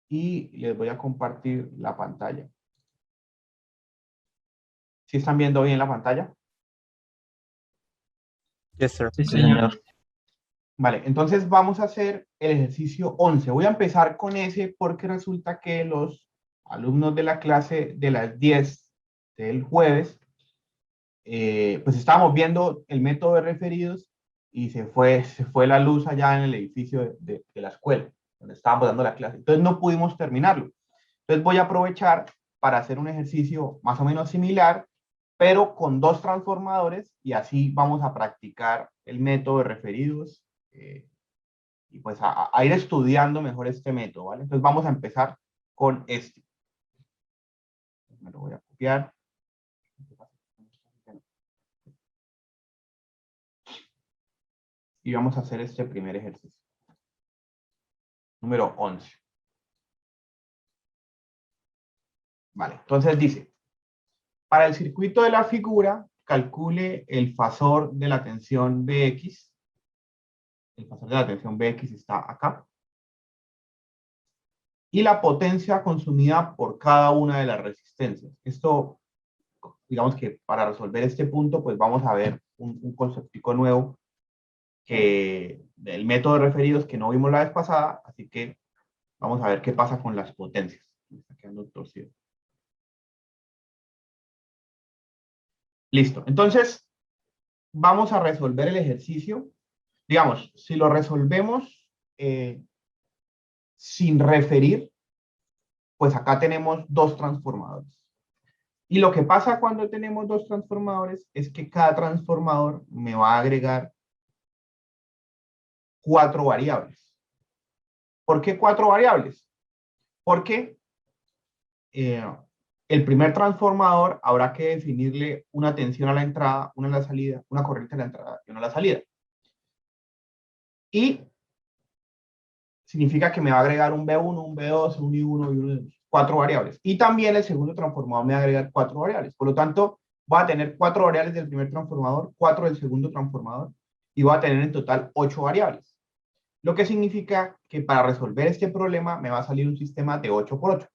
y les voy a compartir la pantalla. ¿Sí están viendo bien la pantalla? Yes, sir. Sí, señor. Vale, entonces vamos a hacer el ejercicio 11. Voy a empezar con ese porque resulta que los alumnos de la clase de las 10 del jueves, pues estábamos viendo el método de referidos y se fue la luz allá en el edificio de la escuela, donde estábamos dando la clase. Entonces no pudimos terminarlo. Entonces voy a aprovechar para hacer un ejercicio más o menos similar, pero con dos transformadores, y así vamos a practicar el método de referidos y pues a ir estudiando mejor este método, ¿vale? Entonces vamos a empezar con este. Me lo voy a copiar. Y vamos a hacer este primer ejercicio. Número 11. Vale, entonces dice, para el circuito de la figura, calcule el fasor de la tensión Bx. El fasor de la tensión Bx está acá. Y la potencia consumida por cada una de las resistencias. Esto, digamos que para resolver este punto, pues vamos a ver un conceptico nuevo que del método de referidos que no vimos la vez pasada, así que vamos a ver qué pasa con las potencias. Me está quedando torcido. Listo, entonces vamos a resolver el ejercicio. Digamos, si lo resolvemos sin referir, pues acá tenemos dos transformadores. Y lo que pasa cuando tenemos dos transformadores es que cada transformador me va a agregar 4 variables. ¿Por qué 4 variables? Porque el primer transformador habrá que definirle una tensión a la entrada, una a la salida, una corriente a la entrada y una a la salida. Y significa que me va a agregar un B1, un B2, un I1 y un I2. 4 variables. Y también el segundo transformador me va a agregar 4 variables. Por lo tanto, voy a tener 4 variables del primer transformador, 4 del segundo transformador, y voy a tener en total 8 variables. Lo que significa que para resolver este problema me va a salir un sistema de 8 por 8.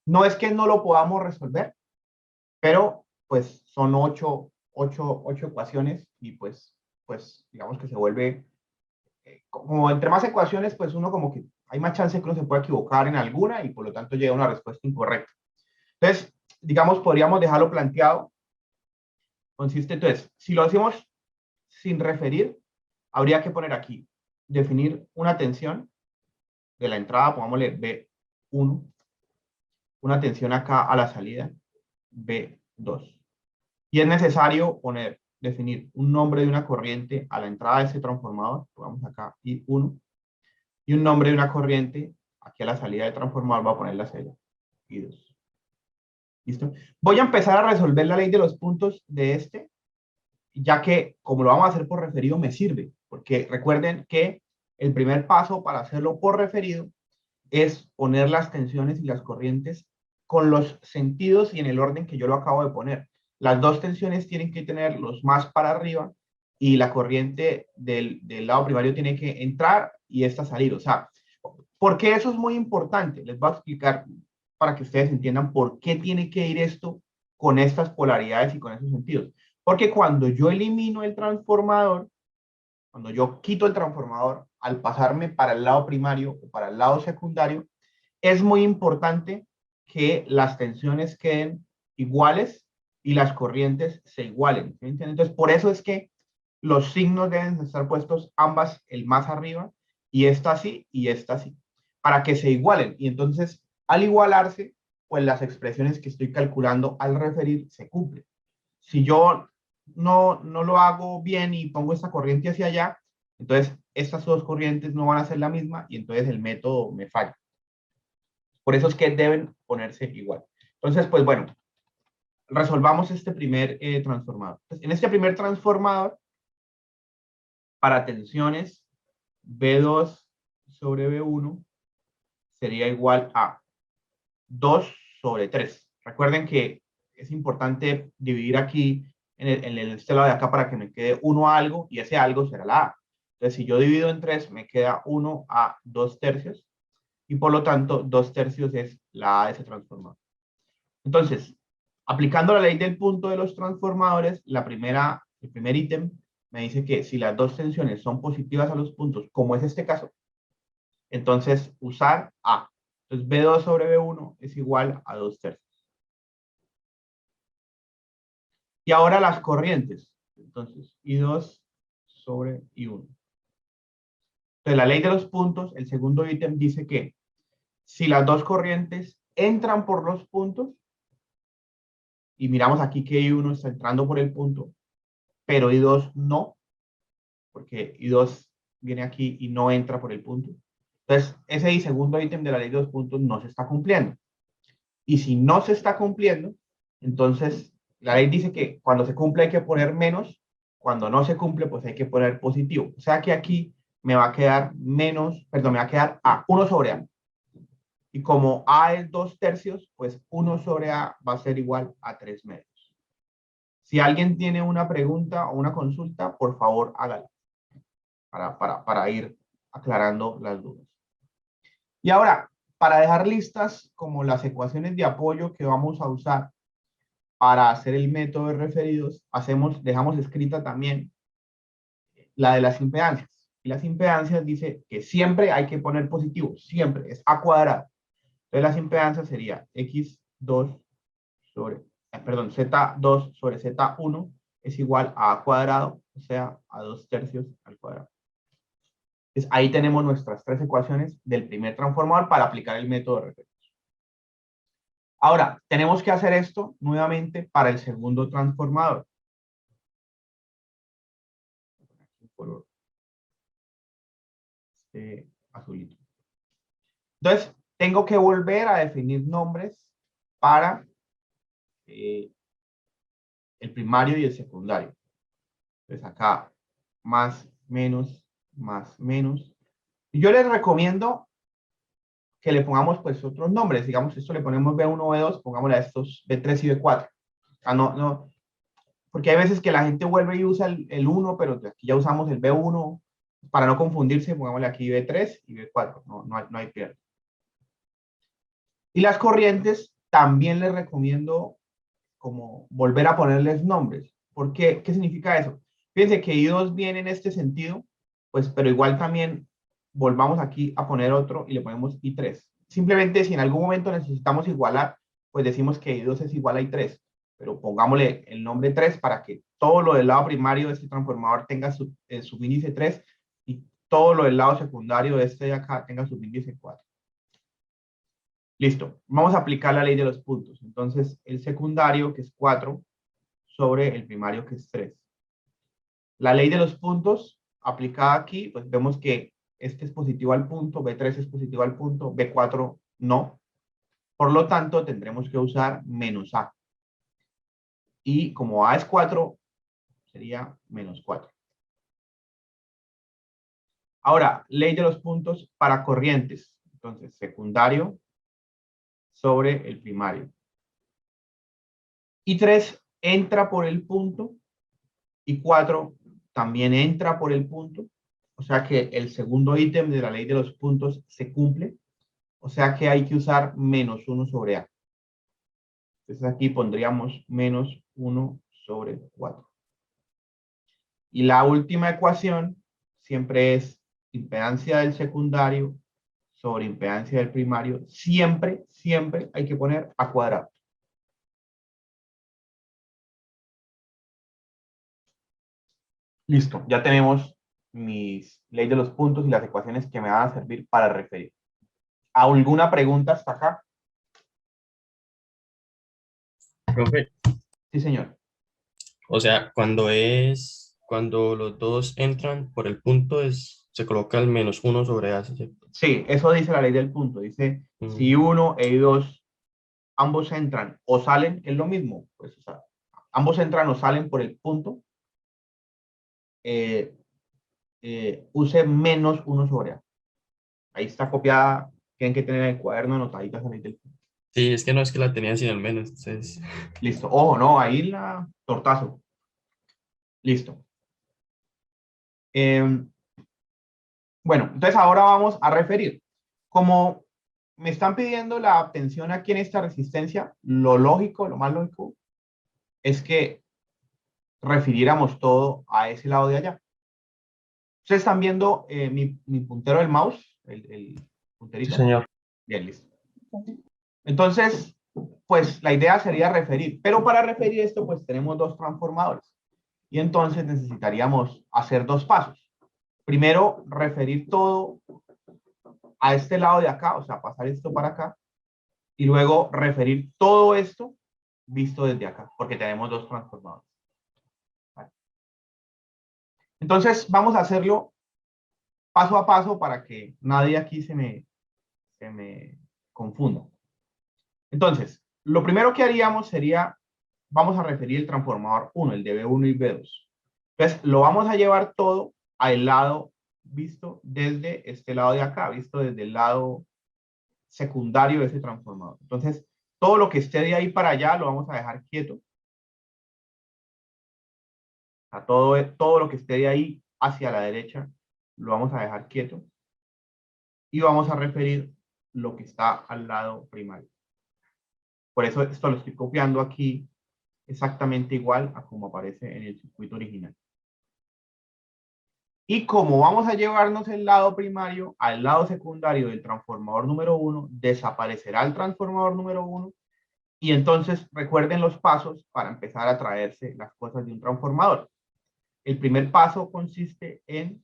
No es que no lo podamos resolver, pero pues son 8 ecuaciones y pues digamos que se vuelve, como entre más ecuaciones, pues uno como que hay más chance que uno se pueda equivocar en alguna y por lo tanto llega a una respuesta incorrecta. Entonces, digamos, podríamos dejarlo planteado. Consiste entonces, si lo hacemos sin referir, habría que poner aquí, definir una tensión de la entrada, pongámosle B1, una tensión acá a la salida, B2. Y es necesario definir un nombre de una corriente a la entrada de ese transformador, pongamos acá I1, y un nombre de una corriente aquí a la salida del transformador, voy a poner la celda I2. ¿Listo? Voy a empezar a resolver la ley de los puntos de este, ya que como lo vamos a hacer por referido me sirve, porque recuerden que el primer paso para hacerlo por referido es poner las tensiones y las corrientes con los sentidos y en el orden que yo lo acabo de poner. Las dos tensiones tienen que tener los más para arriba y la corriente del lado primario tiene que entrar y esta salir. O sea, ¿por qué eso es muy importante? Les voy a explicar para que ustedes entiendan por qué tiene que ir esto con estas polaridades y con esos sentidos. Porque cuando yo elimino el transformador, cuando yo quito el transformador, al pasarme para el lado primario o para el lado secundario, es muy importante que las tensiones queden iguales y las corrientes se igualen. ¿Sí? Entonces, por eso es que los signos deben estar puestos ambas, el más arriba, y esta así, y esta así, para que se igualen. Y entonces, al igualarse, pues las expresiones que estoy calculando al referir se cumplen. Si yo no lo hago bien y pongo esta corriente hacia allá, entonces estas dos corrientes no van a ser la misma y entonces el método me falla. Por eso es que deben ponerse igual. Entonces, pues bueno, resolvamos este primer transformador. Entonces, en este primer transformador, para tensiones, B2 sobre B1 sería igual a 2 sobre 3. Recuerden que es importante dividir aquí en este lado de acá para que me quede 1 a algo y ese algo será la A. Entonces, si yo divido en 3, me queda 1 a 2 tercios. y por lo tanto 2/3 es la A de ese transformador. Entonces, aplicando la ley del punto de los transformadores, el primer ítem me dice que si las dos tensiones son positivas a los puntos, como es este caso, entonces usar A. Entonces B2 sobre B1 es igual a 2/3. Y ahora las corrientes. Entonces, I2 sobre I1. Entonces, la ley de los puntos, el segundo ítem dice que si las dos corrientes entran por los puntos, y miramos aquí que I1 está entrando por el punto, pero I2 no, porque I2 viene aquí y no entra por el punto. Entonces, ese segundo ítem de la ley de los puntos no se está cumpliendo. Y si no se está cumpliendo, entonces la ley dice que cuando se cumple hay que poner menos, cuando no se cumple, pues hay que poner positivo. O sea que aquí me va a quedar menos, perdón, me va a quedar A, 1 sobre A. Y como A es 2/3, pues 1 sobre A va a ser igual a 3/2. Si alguien tiene una pregunta o una consulta, por favor hágala para ir aclarando las dudas. Y ahora, para dejar listas como las ecuaciones de apoyo que vamos a usar para hacer el método de referidos, dejamos escrita también la de las impedancias. Y las impedancias dice que siempre hay que poner positivo, siempre, es A cuadrado. Entonces las impedancias sería Z2 sobre Z1 es igual a A cuadrado, o sea, a 2/3 al cuadrado. Entonces ahí tenemos nuestras tres ecuaciones del primer transformador para aplicar el método de referidos. Ahora, tenemos que hacer esto nuevamente para el segundo transformador. Color azulito. Entonces, tengo que volver a definir nombres para el primario y el secundario. Entonces, acá, más, menos, más, menos. Y yo les recomiendo que le pongamos pues otros nombres. Digamos, esto le ponemos B1, B2, pongámosle a estos B3 y B4. Porque hay veces que la gente vuelve y usa el 1, pero aquí ya usamos el B1. Para no confundirse, pongámosle aquí B3 y B4. No hay pierde. Y las corrientes también les recomiendo como volver a ponerles nombres. ¿Por qué? ¿Qué significa eso? Fíjense que I2 viene en este sentido, pues, pero igual también volvamos aquí a poner otro y le ponemos I3. Simplemente si en algún momento necesitamos igualar, pues decimos que I2 es igual a I3, pero pongámosle el nombre 3 para que todo lo del lado primario de este transformador tenga su subíndice 3 y todo lo del lado secundario de este de acá tenga subíndice 4. Listo, vamos a aplicar la ley de los puntos. Entonces, el secundario, que es 4, sobre el primario, que es 3. La ley de los puntos aplicada aquí, pues vemos que este es positivo al punto, B3 es positivo al punto, B4 no. Por lo tanto, tendremos que usar menos A. Y como A es 4, sería menos 4. Ahora, ley de los puntos para corrientes. Entonces, secundario sobre el primario. Y 3 entra por el punto y 4 también entra por el punto. O sea que el segundo ítem de la ley de los puntos se cumple. O sea que hay que usar menos 1 sobre A. Entonces aquí pondríamos menos 1 sobre 4. Y la última ecuación siempre es impedancia del secundario sobre impedancia del primario. Siempre, siempre hay que poner A cuadrado. Listo, ya tenemos mis leyes de los puntos y las ecuaciones que me van a servir para referir. ¿Alguna pregunta hasta acá? Profe, Sí, señor. o sea, cuando los dos entran por el punto se coloca el menos uno sobre A, ¿sí? Sí, eso dice la ley del punto. Dice, si Mm, 1 e 2 ambos entran o salen, es lo mismo. Pues, o sea, ambos entran o salen por el punto, eh, use menos 1 sobre A. Ahí está copiada. Tienen que tener el cuaderno anotadita esa ley del punto. sí, es que no es que la tenía sin el menos, entonces, Listo. Ojo, no, ahí la tortazo. Listo. Eh, bueno, entonces ahora vamos a referir. Como me están pidiendo la obtención aquí en esta resistencia. Lo lógico, lo más lógico, es que refiriéramos todo a ese lado de allá. Ustedes están viendo mi puntero del mouse, el Sí, punterito. señor. Bien, listo. Entonces, pues la idea sería referir, pero para referir esto, pues tenemos dos transformadores. Y entonces necesitaríamos hacer dos pasos. Primero, referir todo a este lado de acá, o sea, pasar esto para acá, y luego referir todo esto visto desde acá, porque tenemos dos transformadores. ¿Vale? Entonces, vamos a hacerlo paso a paso para que nadie aquí se me confunda. Entonces, lo primero que haríamos sería, vamos a referir el transformador 1, el de B1 y B2. Entonces, lo vamos a llevar todo al lado visto desde este lado de acá, visto desde el lado secundario de ese transformador. Entonces, todo lo que esté de ahí para allá lo vamos a dejar quieto. A todo lo que esté de ahí hacia la derecha lo vamos a dejar quieto. Y vamos a referir lo que está al lado primario. Por eso esto lo estoy copiando aquí exactamente igual a como aparece en el circuito original. Y como vamos a llevarnos el lado primario al lado secundario del transformador número 1, desaparecerá el transformador número 1 y entonces recuerden los pasos para empezar a traerse las cosas de un transformador. El primer paso consiste en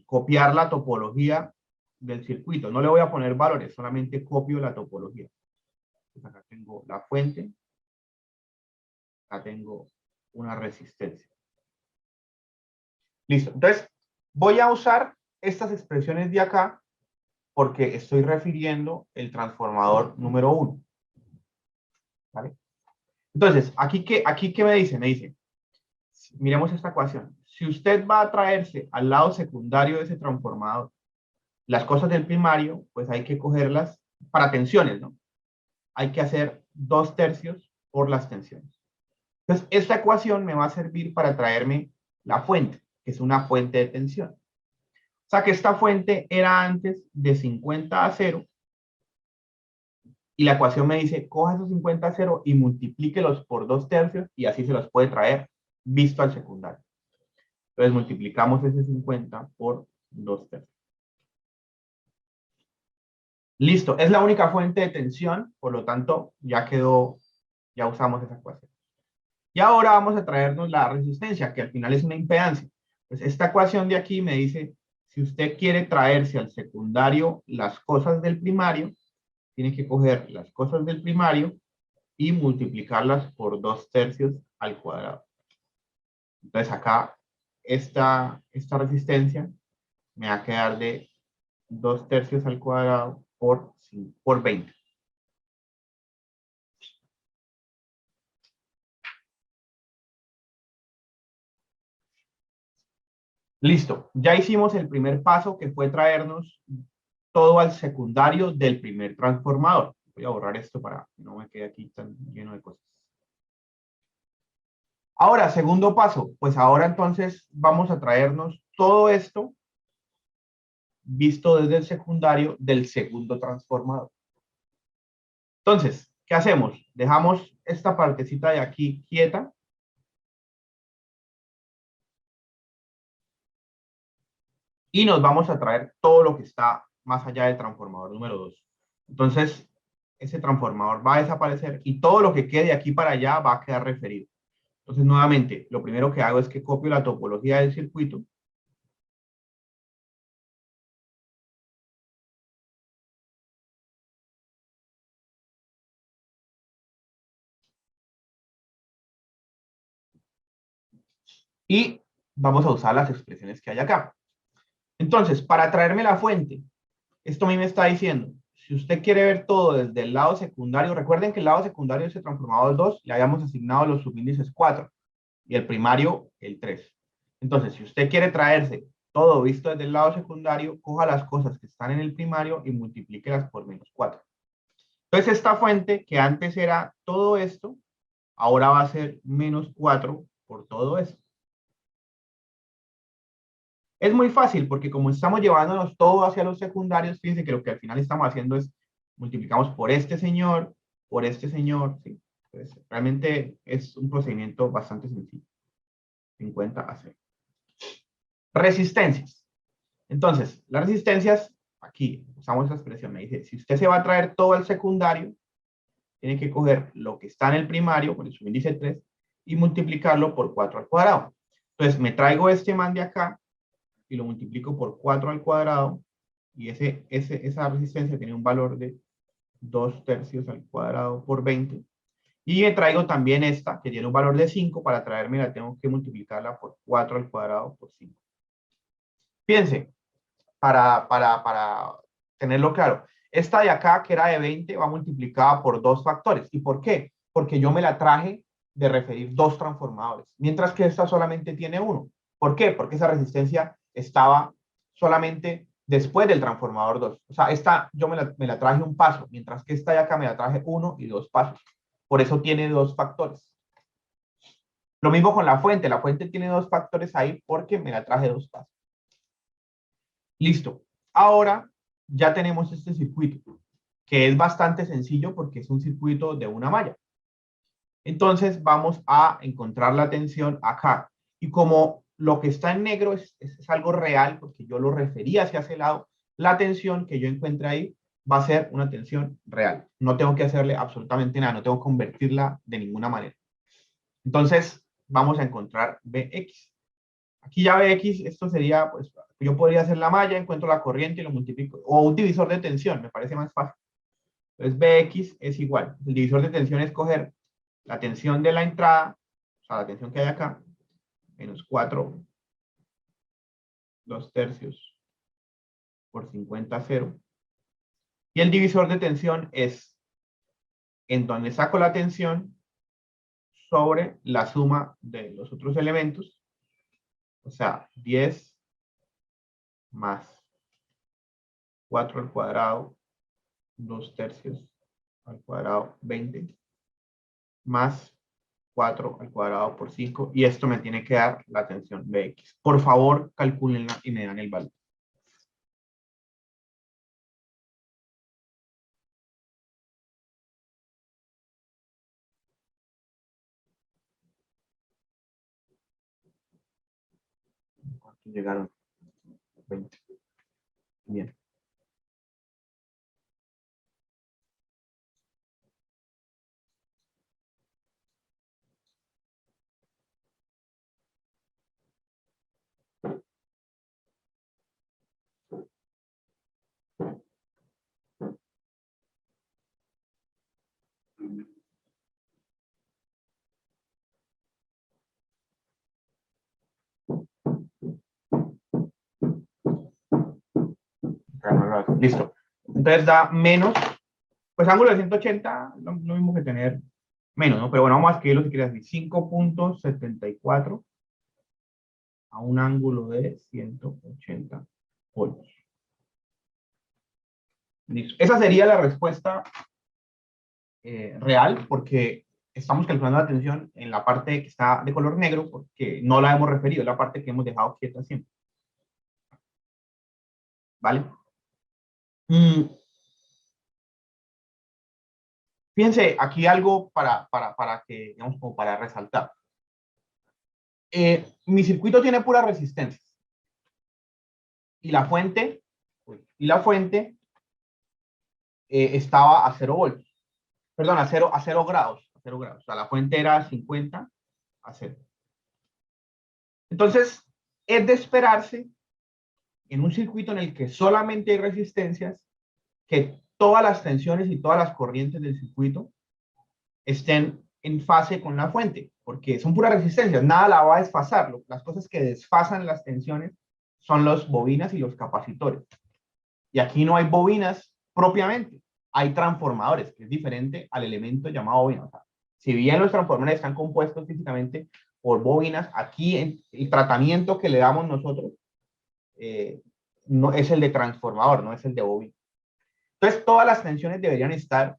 copiar la topología del circuito. No le voy a poner valores, solamente copio la topología. Entonces acá tengo la fuente, acá tengo una resistencia. Listo. Entonces, voy a usar estas expresiones de acá porque estoy refiriendo el transformador número 1. ¿Vale? Entonces, aquí ¿qué me dice? Me dice, miremos esta ecuación. Si usted va a traerse al lado secundario de ese transformador las cosas del primario, pues hay que cogerlas para tensiones, ¿no? Hay que hacer 2/3 por las tensiones. Entonces, esta ecuación me va a servir para traerme la fuente, que es una fuente de tensión. O sea que esta fuente era antes de 50 a 0 y la ecuación me dice, coja esos 50 a 0 y multiplíquelos por 2/3 y así se los puede traer visto al secundario. Entonces multiplicamos ese 50 por 2/3. Listo, es la única fuente de tensión, por lo tanto ya quedó, ya usamos esa ecuación. Y ahora vamos a traernos la resistencia, que al final es una impedancia. Pues esta ecuación de aquí me dice, si usted quiere traerse al secundario las cosas del primario, tiene que coger las cosas del primario y multiplicarlas por 2/3 al cuadrado. Entonces acá esta resistencia me va a quedar de 2/3 al cuadrado por 20. Listo, ya hicimos el primer paso que fue traernos todo al secundario del primer transformador. Voy a borrar esto para que no me quede aquí tan lleno de cosas. Ahora, segundo paso, pues ahora entonces vamos a traernos todo esto visto desde el secundario del segundo transformador. Entonces, ¿qué hacemos? Dejamos esta partecita de aquí quieta. Y nos vamos a traer todo lo que está más allá del transformador número 2. Entonces, ese transformador va a desaparecer y todo lo que quede aquí para allá va a quedar referido. Entonces, nuevamente, lo primero que hago es que copio la topología del circuito. Y vamos a usar las expresiones que hay acá. Entonces, para traerme la fuente, esto a mí me está diciendo, si usted quiere ver todo desde el lado secundario, recuerden que el lado secundario de ese transformador 2 le habíamos asignado los subíndices 4 y el primario el 3. Entonces, si usted quiere traerse todo visto desde el lado secundario, coja las cosas que están en el primario y multiplíquelas por -4. Entonces, esta fuente que antes era todo esto, ahora va a ser -4 por todo esto. Es muy fácil porque como estamos llevándonos todo hacia los secundarios, fíjense que lo que al final estamos haciendo es multiplicamos por este señor, ¿sí? Entonces, realmente es un procedimiento bastante sencillo. 50 a 0. Resistencias. Entonces, las resistencias, aquí usamos esa expresión, me dice, si usted se va a traer todo el secundario, tiene que coger lo que está en el primario, con el subíndice 3, y multiplicarlo por 4 al cuadrado. Entonces, me traigo este man de acá, y lo multiplico por 4 al cuadrado, y esa resistencia tiene un valor de 2 tercios al cuadrado por 20. Y me traigo también esta, que tiene un valor de 5, para traerme la tengo que multiplicarla por 4 al cuadrado por 5. Fíjense, para tenerlo claro, esta de acá, que era de 20, va multiplicada por dos factores. ¿Y por qué? Porque yo me la traje de referir dos transformadores, mientras que esta solamente tiene uno. ¿Por qué? Porque esa resistencia estaba solamente después del transformador 2. O sea, esta yo me la traje un paso, mientras que esta de acá me la traje uno y dos pasos. Por eso tiene dos factores. Lo mismo con la fuente tiene dos factores ahí porque me la traje dos pasos. Listo. Ahora ya tenemos este circuito, que es bastante sencillo porque es un circuito de una malla. Entonces vamos a encontrar la tensión acá. Y como lo que está en negro es algo real, porque yo lo refería hacia ese lado, la tensión que yo encuentre ahí va a ser una tensión real. No tengo que hacerle absolutamente nada, no tengo que convertirla de ninguna manera. Entonces vamos a encontrar Bx. Aquí ya Bx, esto sería, pues, yo podría hacer la malla, encuentro la corriente y lo multiplico. O un divisor de tensión, me parece más fácil. Entonces Bx es igual. El divisor de tensión es coger la tensión de la entrada, o sea, la tensión que hay acá, menos 4, 2 tercios por 50 a 0. Y el divisor de tensión es en donde saco la tensión sobre la suma de los otros elementos, o sea, 10 más 4 al cuadrado, 2 tercios al cuadrado, 20, más 4 al cuadrado por 5, y esto me tiene que dar la tensión Bx. Por favor, calcúlenla y me dan el valor. ¿Cuántos llegaron? 20. Bien. Listo. Entonces da menos, pues ángulo de 180, lo mismo que tener menos, ¿no? Pero bueno, vamos a escribirlo si quieres así. 5.74 a un ángulo de 180 voltios. Listo. Esa sería la respuesta real, porque estamos calculando la tensión en la parte que está de color negro, porque no la hemos referido, es la parte que hemos dejado quieta siempre. ¿Vale? Fíjense, aquí algo para que, digamos, como para resaltar. Mi circuito tiene puras resistencias. Y la fuente, estaba a 0 voltios. Perdón, a 0 grados. A 0 grados. O sea, la fuente era 50 a 0. Entonces, es de esperarse en un circuito en el que solamente hay resistencias, que todas las tensiones y todas las corrientes del circuito estén en fase con la fuente, porque son puras resistencias, nada la va a desfasar. Las cosas que desfasan las tensiones son los bobinas y los capacitores. Y aquí no hay bobinas propiamente, hay transformadores, que es diferente al elemento llamado bobina. O sea, si bien los transformadores están compuestos físicamente por bobinas, aquí el tratamiento que le damos nosotros no es el de transformador, no es el de bobina. Entonces, todas las tensiones deberían estar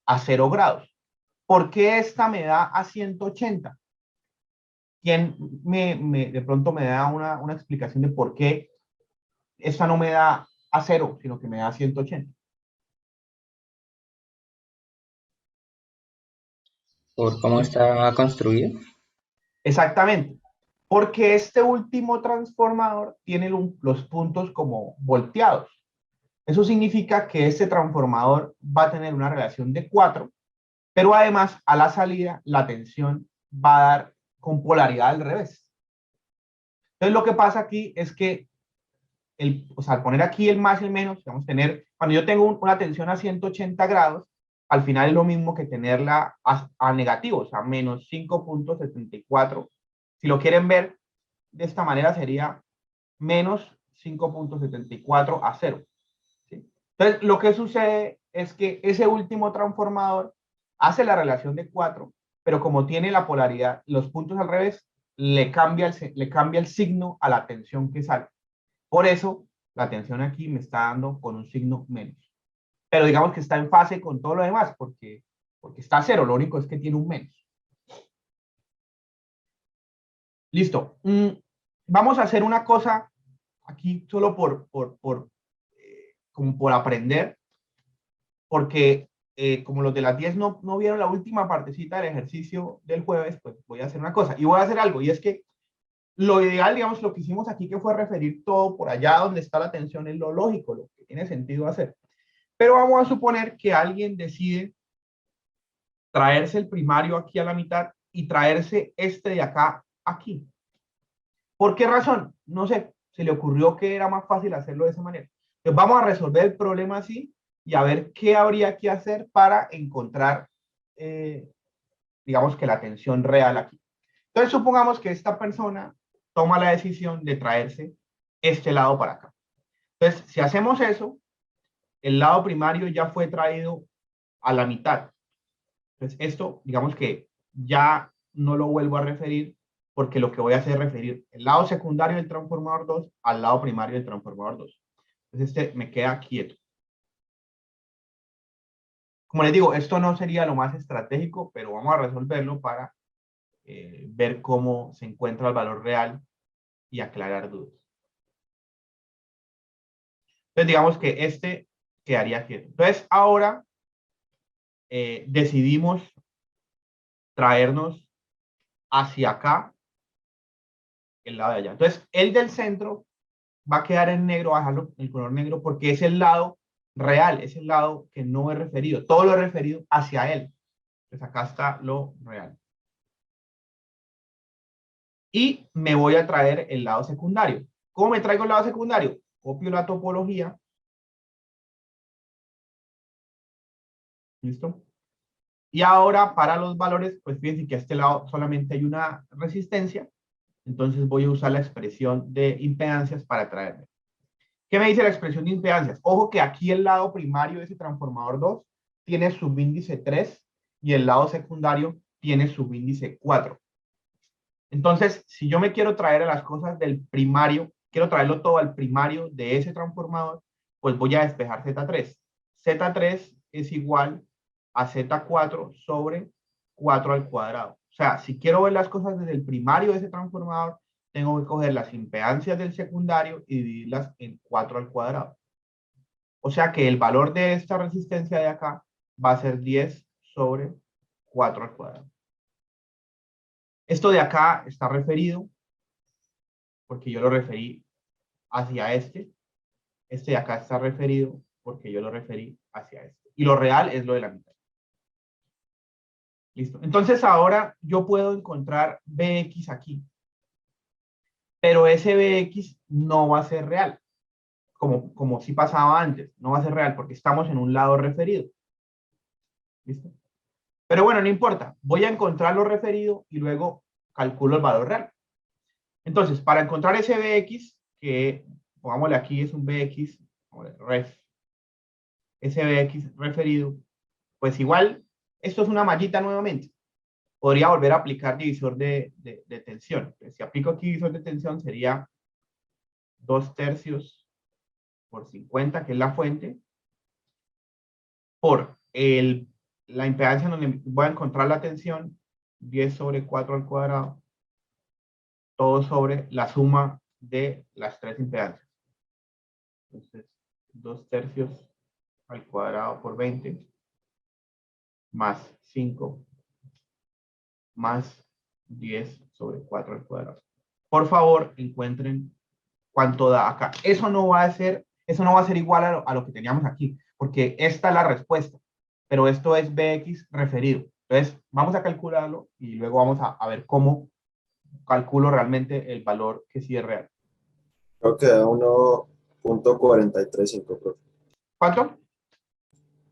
a 0 grados. ¿Por qué esta me da a 180? ¿Quién de pronto me da una explicación de por qué esta no me da a 0, sino que me da 180? ¿Por cómo está construido? Exactamente. Porque este último transformador tiene los puntos como volteados. Eso significa que este transformador va a tener una relación de 4, pero además a la salida la tensión va a dar con polaridad al revés. Entonces lo que pasa aquí es que o sea, al poner aquí el más y el menos, vamos a tener, cuando yo tengo una tensión a 180 grados, al final es lo mismo que tenerla a negativo, o sea, menos 5.74. Si lo quieren ver de esta manera, sería menos 5.74 a 0. ¿Sí? Entonces, lo que sucede es que ese último transformador hace la relación de 4, pero como tiene la polaridad, los puntos al revés, le cambia el signo a la tensión que sale. Por eso, la tensión aquí me está dando con un signo menos. Pero digamos que está en fase con todo lo demás, porque está a 0, lo único es que tiene un menos. Listo. Vamos a hacer una cosa aquí solo como por aprender, porque como los de las 10 no vieron la última partecita del ejercicio del jueves, pues voy a hacer una cosa. Y voy a hacer algo, y es que lo ideal, digamos, lo que hicimos aquí, que fue referir todo por allá donde está la tensión, es lo lógico, lo que tiene sentido hacer. Pero vamos a suponer que alguien decide traerse el primario aquí a la mitad y traerse este de acá aquí. ¿Por qué razón? No sé, se le ocurrió que era más fácil hacerlo de esa manera. Entonces vamos a resolver el problema así y a ver qué habría que hacer para encontrar, digamos que la tensión real aquí. Entonces supongamos que esta persona toma la decisión de traerse este lado para acá. Entonces, si hacemos eso, el lado primario ya fue traído a la mitad. Entonces, esto, digamos que ya no lo vuelvo a referir porque lo que voy a hacer es referir el lado secundario del transformador 2 al lado primario del transformador 2. Entonces, este me queda quieto. Como les digo, esto no sería lo más estratégico, pero vamos a resolverlo para ver cómo se encuentra el valor real y aclarar dudas. Entonces, digamos que este quedaría quieto. Entonces, ahora decidimos traernos hacia acá el lado de allá. Entonces, el del centro va a quedar en negro, bajarlo el color negro, porque es el lado real, es el lado que no he referido. Todo lo he referido hacia él. Entonces, acá está lo real. Y me voy a traer el lado secundario. ¿Cómo me traigo el lado secundario? Copio la topología. ¿Listo? Y ahora para los valores, pues fíjense que a este lado solamente hay una resistencia. Entonces voy a usar la expresión de impedancias para traerme. ¿Qué me dice la expresión de impedancias? Ojo que aquí el lado primario de ese transformador 2 tiene subíndice 3 y el lado secundario tiene subíndice 4. Entonces, si yo me quiero traer a las cosas del primario, quiero traerlo todo al primario de ese transformador, pues voy a despejar Z3. Z3 es igual a Z4 sobre 4 al cuadrado. O sea, si quiero ver las cosas desde el primario de ese transformador, tengo que coger las impedancias del secundario y dividirlas en 4 al cuadrado. O sea que el valor de esta resistencia de acá va a ser 10 sobre 4 al cuadrado. Esto de acá está referido porque yo lo referí hacia este. Este de acá está referido porque yo lo referí hacia este. Y lo real es lo de la mitad. Listo. Entonces ahora yo puedo encontrar Bx aquí. Pero ese Bx no va a ser real. Como si pasaba antes. No va a ser real porque estamos en un lado referido. ¿Listo? Pero bueno, no importa. Voy a encontrar lo referido y luego calculo el valor real. Entonces, para encontrar ese Bx, que pongámosle aquí es un Bx, ref, ese Bx referido, pues igual, esto es una mallita nuevamente. Podría volver a aplicar divisor de tensión. Entonces, si aplico aquí divisor de tensión, sería 2/3 por 50, que es la fuente, por la impedancia donde voy a encontrar la tensión, 10 sobre 4 al cuadrado, todo sobre la suma de las tres impedancias. Entonces, 2/3 al cuadrado por 20 más 5 más 10 sobre 4 al cuadrado. Por favor, encuentren cuánto da acá. Eso no va a ser igual a lo que teníamos aquí, porque esta es la respuesta, pero esto es Bx referido. Entonces, vamos a calcularlo y luego vamos a ver cómo calculo realmente el valor que sí es real. Creo que da 1.435, profe. ¿Cuánto?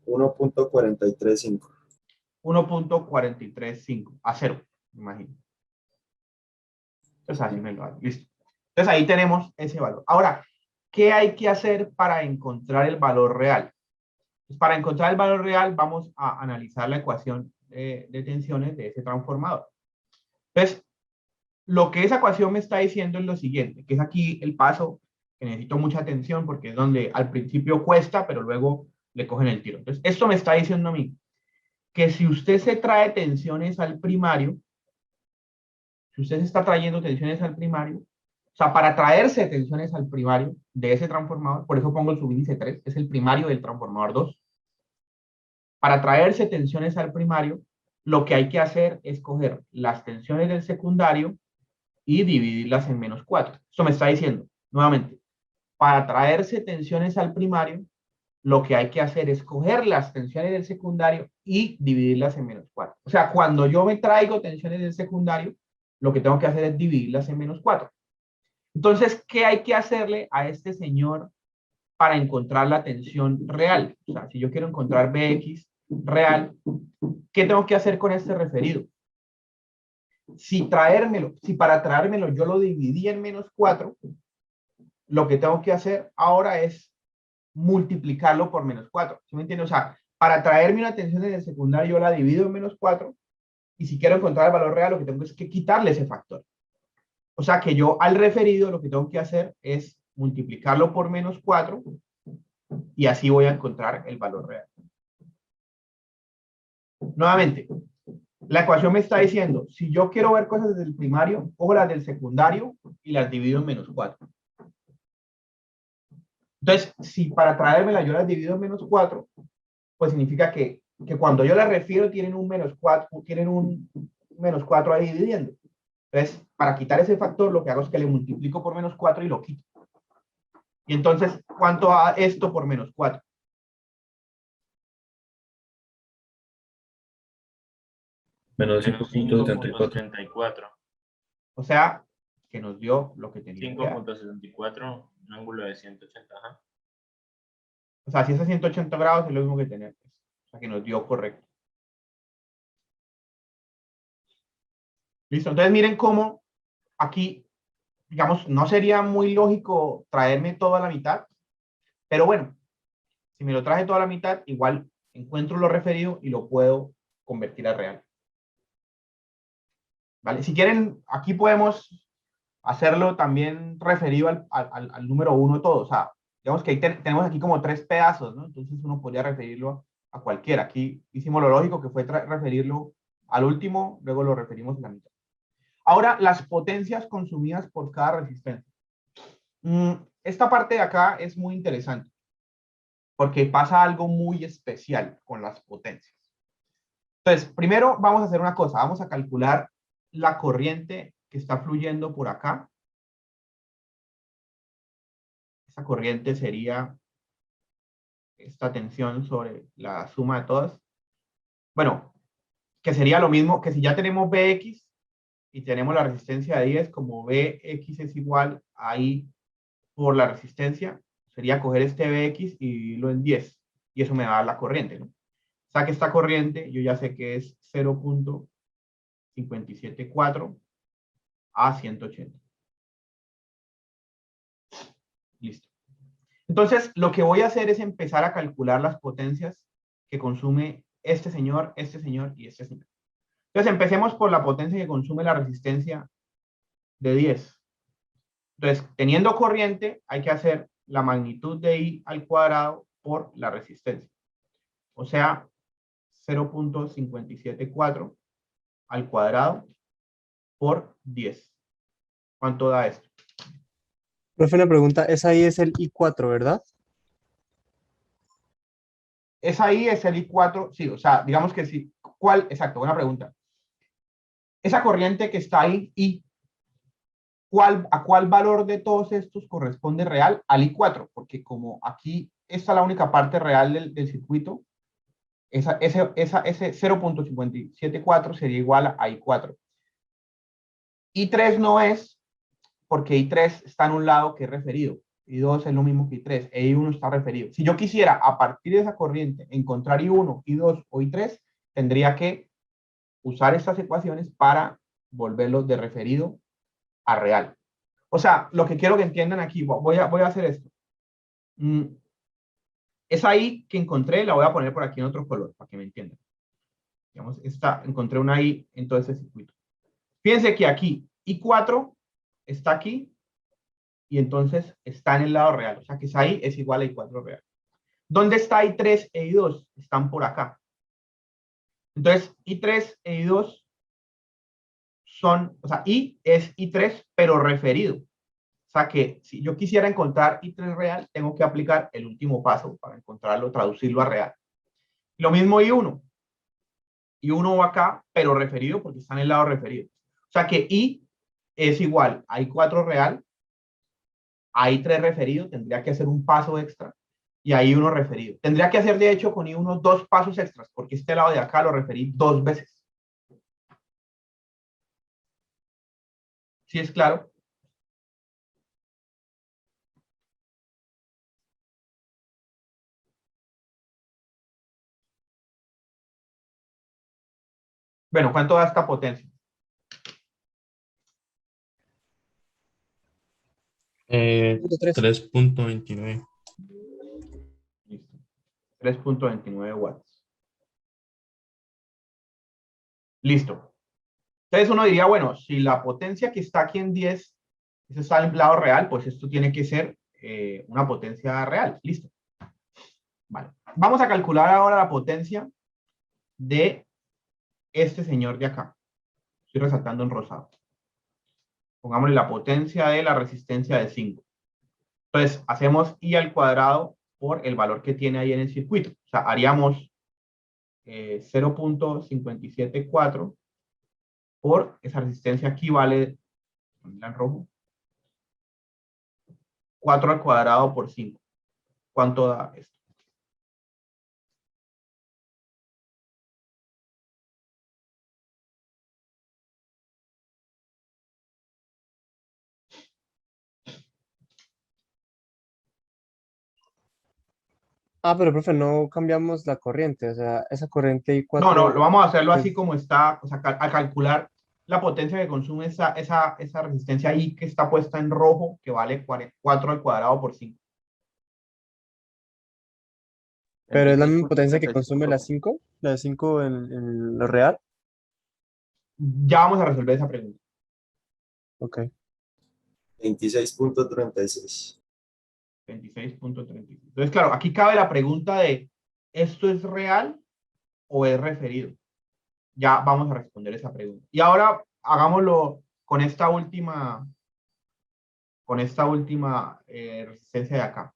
1.435. 1.435 a 0, me imagino. Entonces, así me lo hago. Listo. Entonces, ahí tenemos ese valor. Ahora, ¿qué hay que hacer para encontrar el valor real? Pues para encontrar el valor real, vamos a analizar la ecuación de tensiones de ese transformador. Entonces, lo que esa ecuación me está diciendo es lo siguiente, que es aquí el paso que necesito mucha atención porque es donde al principio cuesta, pero luego le cogen el tiro. Entonces, esto me está diciendo a mí que si usted se trae tensiones al primario, si usted se está trayendo tensiones al primario, o sea, para traerse tensiones al primario de ese transformador, por eso pongo el subíndice 3, es el primario del transformador 2. Para traerse tensiones al primario, lo que hay que hacer es coger las tensiones del secundario y dividirlas en -4. Esto me está diciendo, nuevamente, para traerse tensiones al primario, lo que hay que hacer es coger las tensiones del secundario y dividirlas en -4. O sea, cuando yo me traigo tensiones del secundario, lo que tengo que hacer es dividirlas en -4. Entonces, ¿qué hay que hacerle a este señor para encontrar la tensión real? O sea, si yo quiero encontrar Bx real, ¿qué tengo que hacer con este referido? Si para traérmelo yo lo dividí en -4, lo que tengo que hacer ahora es multiplicarlo por -4. ¿Sí me entiendes? O sea, para traerme una tensión en el secundario yo la divido en -4 y si quiero encontrar el valor real lo que tengo es que quitarle ese factor. O sea que yo al referido lo que tengo que hacer es multiplicarlo por -4 y así voy a encontrar el valor real. Nuevamente, la ecuación me está diciendo, si yo quiero ver cosas desde el primario, cojo las del secundario y las divido en -4. Entonces, si para traérmela yo las divido en -4, pues significa que cuando yo las refiero tienen un -4 ahí dividiendo. Entonces, para quitar ese factor, lo que hago es que le multiplico por -4 y lo quito. Y entonces, ¿cuánto da esto por -4? Menos 5.74. O sea, que nos dio lo que tenía que dar. 5.74, un ángulo de 180. Ajá. O sea, si es a 180 grados es lo mismo que tener. O sea, que nos dio correcto. Listo. Entonces, miren cómo aquí, digamos, no sería muy lógico traerme toda la mitad. Pero bueno, si me lo traje toda la mitad, igual encuentro lo referido y lo puedo convertir a real. ¿Vale? Si quieren, aquí podemos hacerlo también referido al número 1 todo. O sea, digamos que ahí tenemos aquí como 3 pedazos, ¿no? Entonces uno podría referirlo a cualquiera. Aquí hicimos lo lógico que fue referirlo al último, luego lo referimos a la mitad. Ahora, las potencias consumidas por cada resistencia. Esta parte de acá es muy interesante porque pasa algo muy especial con las potencias. Entonces, primero vamos a hacer una cosa. Vamos a calcular la corriente que está fluyendo por acá. Esa corriente sería esta tensión sobre la suma de todas. Bueno, que sería lo mismo que si ya tenemos Bx y tenemos la resistencia de 10, como Bx es igual a I por la resistencia, sería coger este Bx y dividirlo en 10. Y eso me va a dar la corriente, ¿no? O sea que esta corriente yo ya sé que es 0.574 a 180. Listo. Entonces, lo que voy a hacer es empezar a calcular las potencias que consume este señor y este señor. Entonces, empecemos por la potencia que consume la resistencia de 10. Entonces, teniendo corriente, hay que hacer la magnitud de I al cuadrado por la resistencia. O sea, 0.574 al cuadrado por 10. ¿Cuánto da esto? Profe, una pregunta, esa ahí es el I4, ¿verdad? Es ahí, es el I4, sí, o sea, digamos que sí. ¿Cuál? Exacto, buena pregunta. Esa corriente que está ahí, ¿y a cuál valor de todos estos corresponde real? Al I4, porque como aquí está la única parte real del circuito, ese 0.574 sería igual a I4. I3 no es, porque I3 está en un lado que es referido. I2 es lo mismo que I3, e I1 está referido. Si yo quisiera, a partir de esa corriente, encontrar I1, I2 o I3, tendría que usar estas ecuaciones para volverlos de referido a real. O sea, lo que quiero que entiendan aquí, voy a hacer esto. Esa I que encontré, la voy a poner por aquí en otro color, para que me entiendan. Digamos, encontré una I en todo ese circuito. Fíjense que aquí I4 está aquí, y entonces está en el lado real. O sea que esa I es igual a I4 real. ¿Dónde está I3 e I2? Están por acá. Entonces, I3 e I2 son, o sea, I es I3, pero referido. O sea que si yo quisiera encontrar I3 real, tengo que aplicar el último paso para encontrarlo, traducirlo a real. Lo mismo I1. I1 va acá, pero referido porque está en el lado referido. O sea que I es igual a I4 real, a I3 referido, tendría que hacer un paso extra, y ahí uno referido. Tendría que hacer, de hecho, con I1 dos pasos extras, porque este lado de acá lo referí dos veces. ¿Sí es claro? Bueno, ¿cuánto da esta potencia? Punto 3. 3.29. Listo. 3.29 watts. Listo. Entonces uno diría, bueno, si la potencia que está aquí en 10, eso está en lado real, pues esto tiene que ser una potencia real. Listo. Vale. Vamos a calcular ahora la potencia de este señor de acá. Estoy resaltando en rosado. Pongámosle la potencia de la resistencia de 5. Entonces, hacemos I al cuadrado por el valor que tiene ahí en el circuito. O sea, haríamos 0.574 por esa resistencia aquí vale, en rojo, 4 al cuadrado por 5. ¿Cuánto da esto? Pero profe, no cambiamos la corriente, o sea, esa corriente No, I4 lo vamos a hacerlo así es- como está, o sea, a calcular la potencia que consume esa resistencia I que está puesta en rojo, que vale 4 al cuadrado por 5. pero es la misma potencia que 26.35. consume la 5 en lo real. Ya vamos a resolver esa pregunta. Ok. 26.36. 26.35. Entonces, claro, aquí cabe la pregunta de, ¿esto es real o es referido? Ya vamos a responder esa pregunta. Y ahora hagámoslo con esta última resistencia de acá.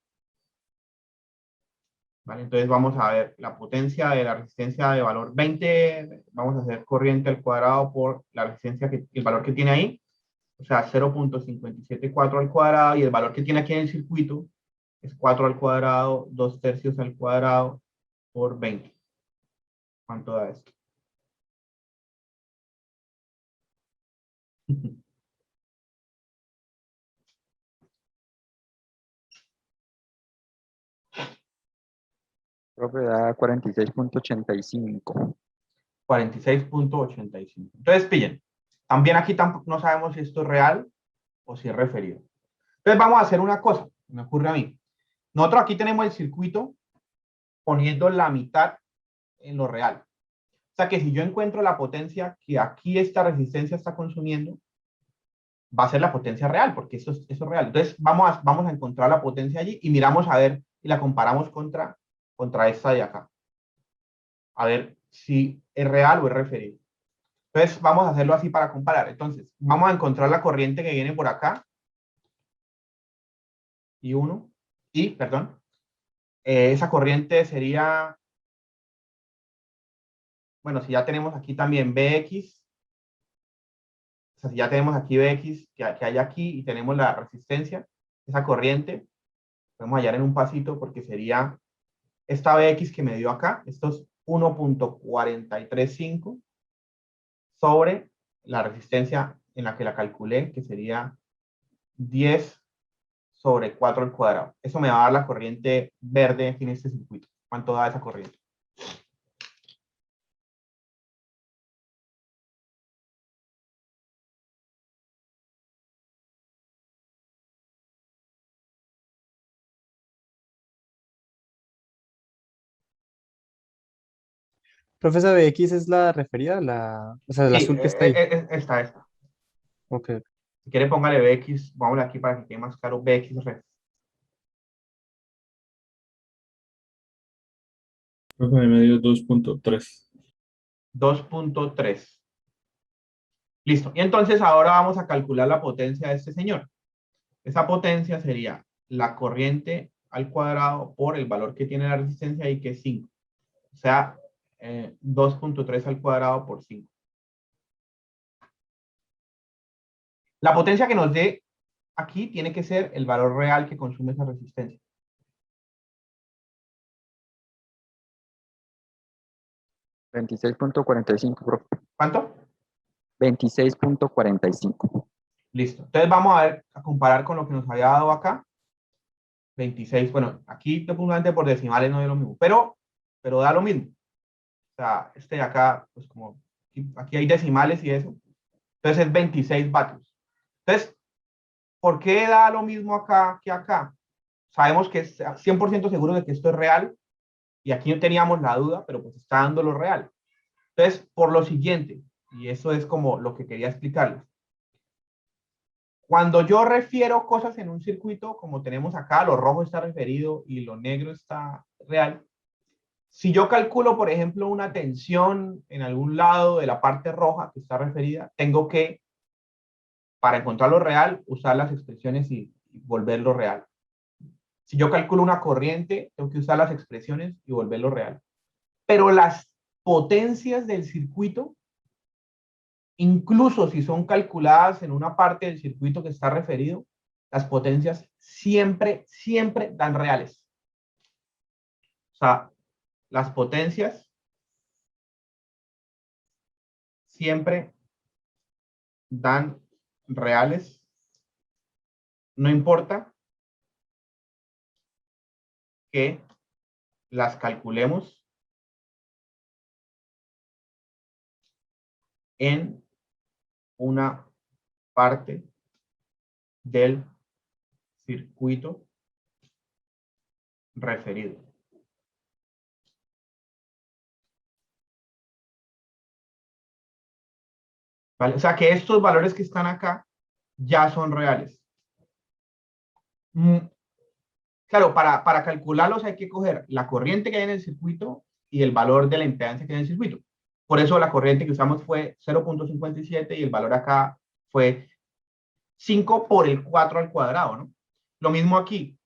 ¿Vale? Entonces vamos a ver la potencia de la resistencia de valor 20, vamos a hacer corriente al cuadrado por la resistencia, el valor que tiene ahí, o sea, 0.574 al cuadrado, y el valor que tiene aquí en el circuito es 4 al cuadrado, 2/3 al cuadrado por 20. ¿Cuánto da esto? Profe, da 46.85. 46.85. Entonces, pillen. También aquí no sabemos si esto es real o si es referido. Entonces, vamos a hacer una cosa, me ocurre a mí. Nosotros aquí tenemos el circuito poniendo la mitad en lo real. O sea que si yo encuentro la potencia que aquí esta resistencia está consumiendo, va a ser la potencia real, porque eso es real. Entonces, vamos a encontrar la potencia allí y miramos a ver y la comparamos contra esta de acá. A ver si es real o es referido. Entonces, vamos a hacerlo así para comparar. Entonces, vamos a encontrar la corriente que viene por acá. Perdón, esa corriente sería, bueno, si ya tenemos aquí también BX, o sea, si ya tenemos aquí BX que hay aquí y tenemos la resistencia, esa corriente, podemos hallar en un pasito porque sería esta BX que me dio acá, estos 1.435 sobre la resistencia en la que la calculé, que sería 10 sobre 4 al cuadrado. Eso me va a dar la corriente verde en este circuito. ¿Cuánto da esa corriente? Profesor, BX es la referida, o sea, el Sí, azul que está ahí. esta. Ok. Si quiere, póngale BX, vamos aquí para que quede más claro, BX red. Profe, me dio 2.3. 2.3. Listo. Y entonces ahora vamos a calcular la potencia de este señor. Esa potencia sería la corriente al cuadrado por el valor que tiene la resistencia y que es 5. O sea, 2.3 al cuadrado por 5. La potencia que nos dé aquí tiene que ser el valor real que consume esa resistencia. $26.45, profe. ¿Cuánto? 26.45. Listo. Entonces vamos a comparar con lo que nos había dado acá. 26, bueno, aquí puntualmente por decimales no es lo mismo, pero da lo mismo. O sea, este de acá, pues como aquí hay decimales y eso. Entonces es 26 vatios. Entonces, ¿por qué da lo mismo acá que acá? Sabemos que es 100% seguro de que esto es real y aquí no teníamos la duda, pero pues está dando lo real. Entonces, por lo siguiente, y eso es como lo que quería explicarles. Cuando yo refiero cosas en un circuito, como tenemos acá, lo rojo está referido y lo negro está real. Si yo calculo, por ejemplo, una tensión en algún lado de la parte roja que está referida, tengo que, para encontrar lo real, usar las expresiones y volverlo real. Si yo calculo una corriente, tengo que usar las expresiones y volverlo real. Pero las potencias del circuito, incluso si son calculadas en una parte del circuito que está referido, las potencias siempre dan reales. O sea, las potencias siempre dan reales, no importa que las calculemos en una parte del circuito referido. ¿Vale? O sea que estos valores que están acá ya son reales. Claro, para calcularlos hay que coger la corriente que hay en el circuito y el valor de la impedancia que hay en el circuito. Por eso la corriente que usamos fue 0.57 y el valor acá fue 5 por el 4 al cuadrado, ¿no? Lo mismo aquí.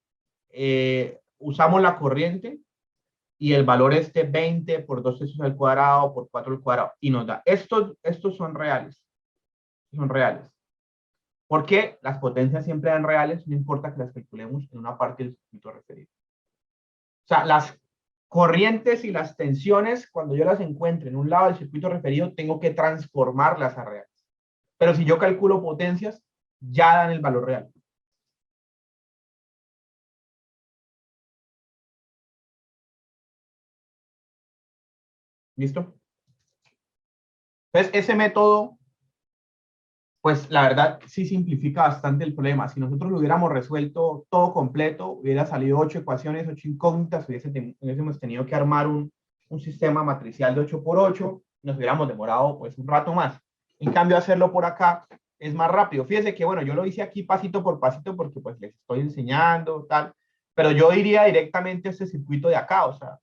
Usamos la corriente y el valor es de 20 por 2 tercios al cuadrado por 4 al cuadrado. Y nos da, estos son reales. Son reales. Porque las potencias siempre dan reales, no importa que las calculemos en una parte del circuito referido. O sea, las corrientes y las tensiones, cuando yo las encuentre en un lado del circuito referido, tengo que transformarlas a reales. Pero si yo calculo potencias, ya dan el valor real. ¿Listo? Entonces, ese método, pues la verdad sí simplifica bastante el problema. Si nosotros lo hubiéramos resuelto todo completo, hubiera salido 8 ecuaciones, 8 incógnitas, hubiésemos tenido que armar un sistema matricial de 8 por 8, nos hubiéramos demorado pues un rato más. En cambio, hacerlo por acá es más rápido. Fíjense que, bueno, yo lo hice aquí pasito por pasito porque pues les estoy enseñando, tal, pero yo iría directamente a este circuito de acá, o sea,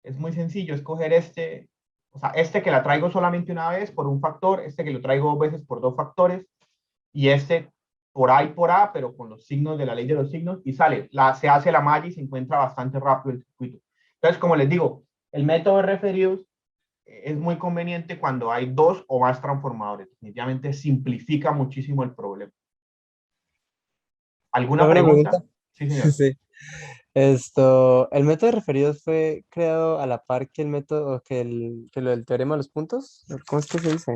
es muy sencillo escoger este O sea, este que la traigo solamente una vez por un factor, este que lo traigo 2 veces por 2 factores, y este por A y por A, pero con los signos de la ley de los signos, y sale, se hace la malla y se encuentra bastante rápido el circuito. Entonces, como les digo, el método de referidos es muy conveniente cuando hay 2 o más transformadores. Definitivamente simplifica muchísimo el problema. ¿Alguna ¿Alguna pregunta? pregunta? Sí, señor. Sí. El método de referidos fue creado a la par que el método, que lo del teorema de los puntos. ¿Cómo es que se dice?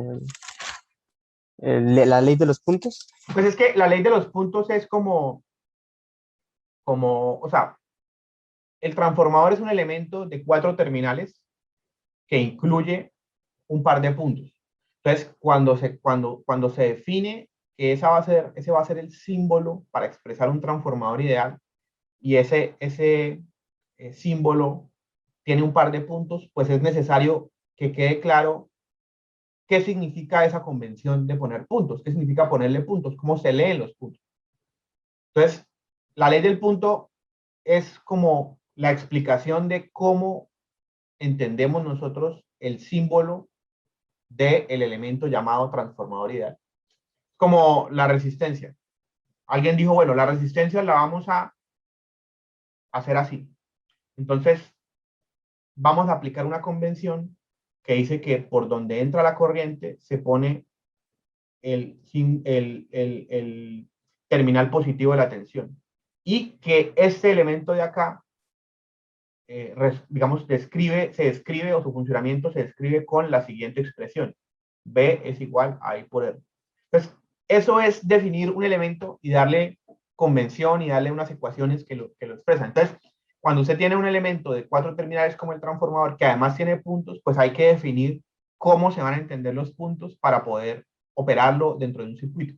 La ley de los puntos. Pues es que la ley de los puntos es o sea, el transformador es un elemento de 4 terminales que incluye un par de puntos. Entonces, cuando se define que ese va a ser el símbolo para expresar un transformador ideal, y ese símbolo tiene un par de puntos, pues es necesario que quede claro qué significa esa convención de poner puntos, qué significa ponerle puntos, cómo se leen los puntos. Entonces, la ley del punto es como la explicación de cómo entendemos nosotros el símbolo del elemento llamado transformador ideal. Como la resistencia. Alguien dijo, bueno, la resistencia la vamos a hacer así. Entonces, vamos a aplicar una convención que dice que por donde entra la corriente se pone el terminal positivo de la tensión. Y que este elemento de acá, digamos, se describe, o su funcionamiento se describe con la siguiente expresión. B es igual a I por R. Entonces, eso es definir un elemento y darle convención y darle unas ecuaciones que lo expresan. Entonces, cuando usted tiene un elemento de 4 terminales como el transformador, que además tiene puntos, pues hay que definir cómo se van a entender los puntos para poder operarlo dentro de un circuito.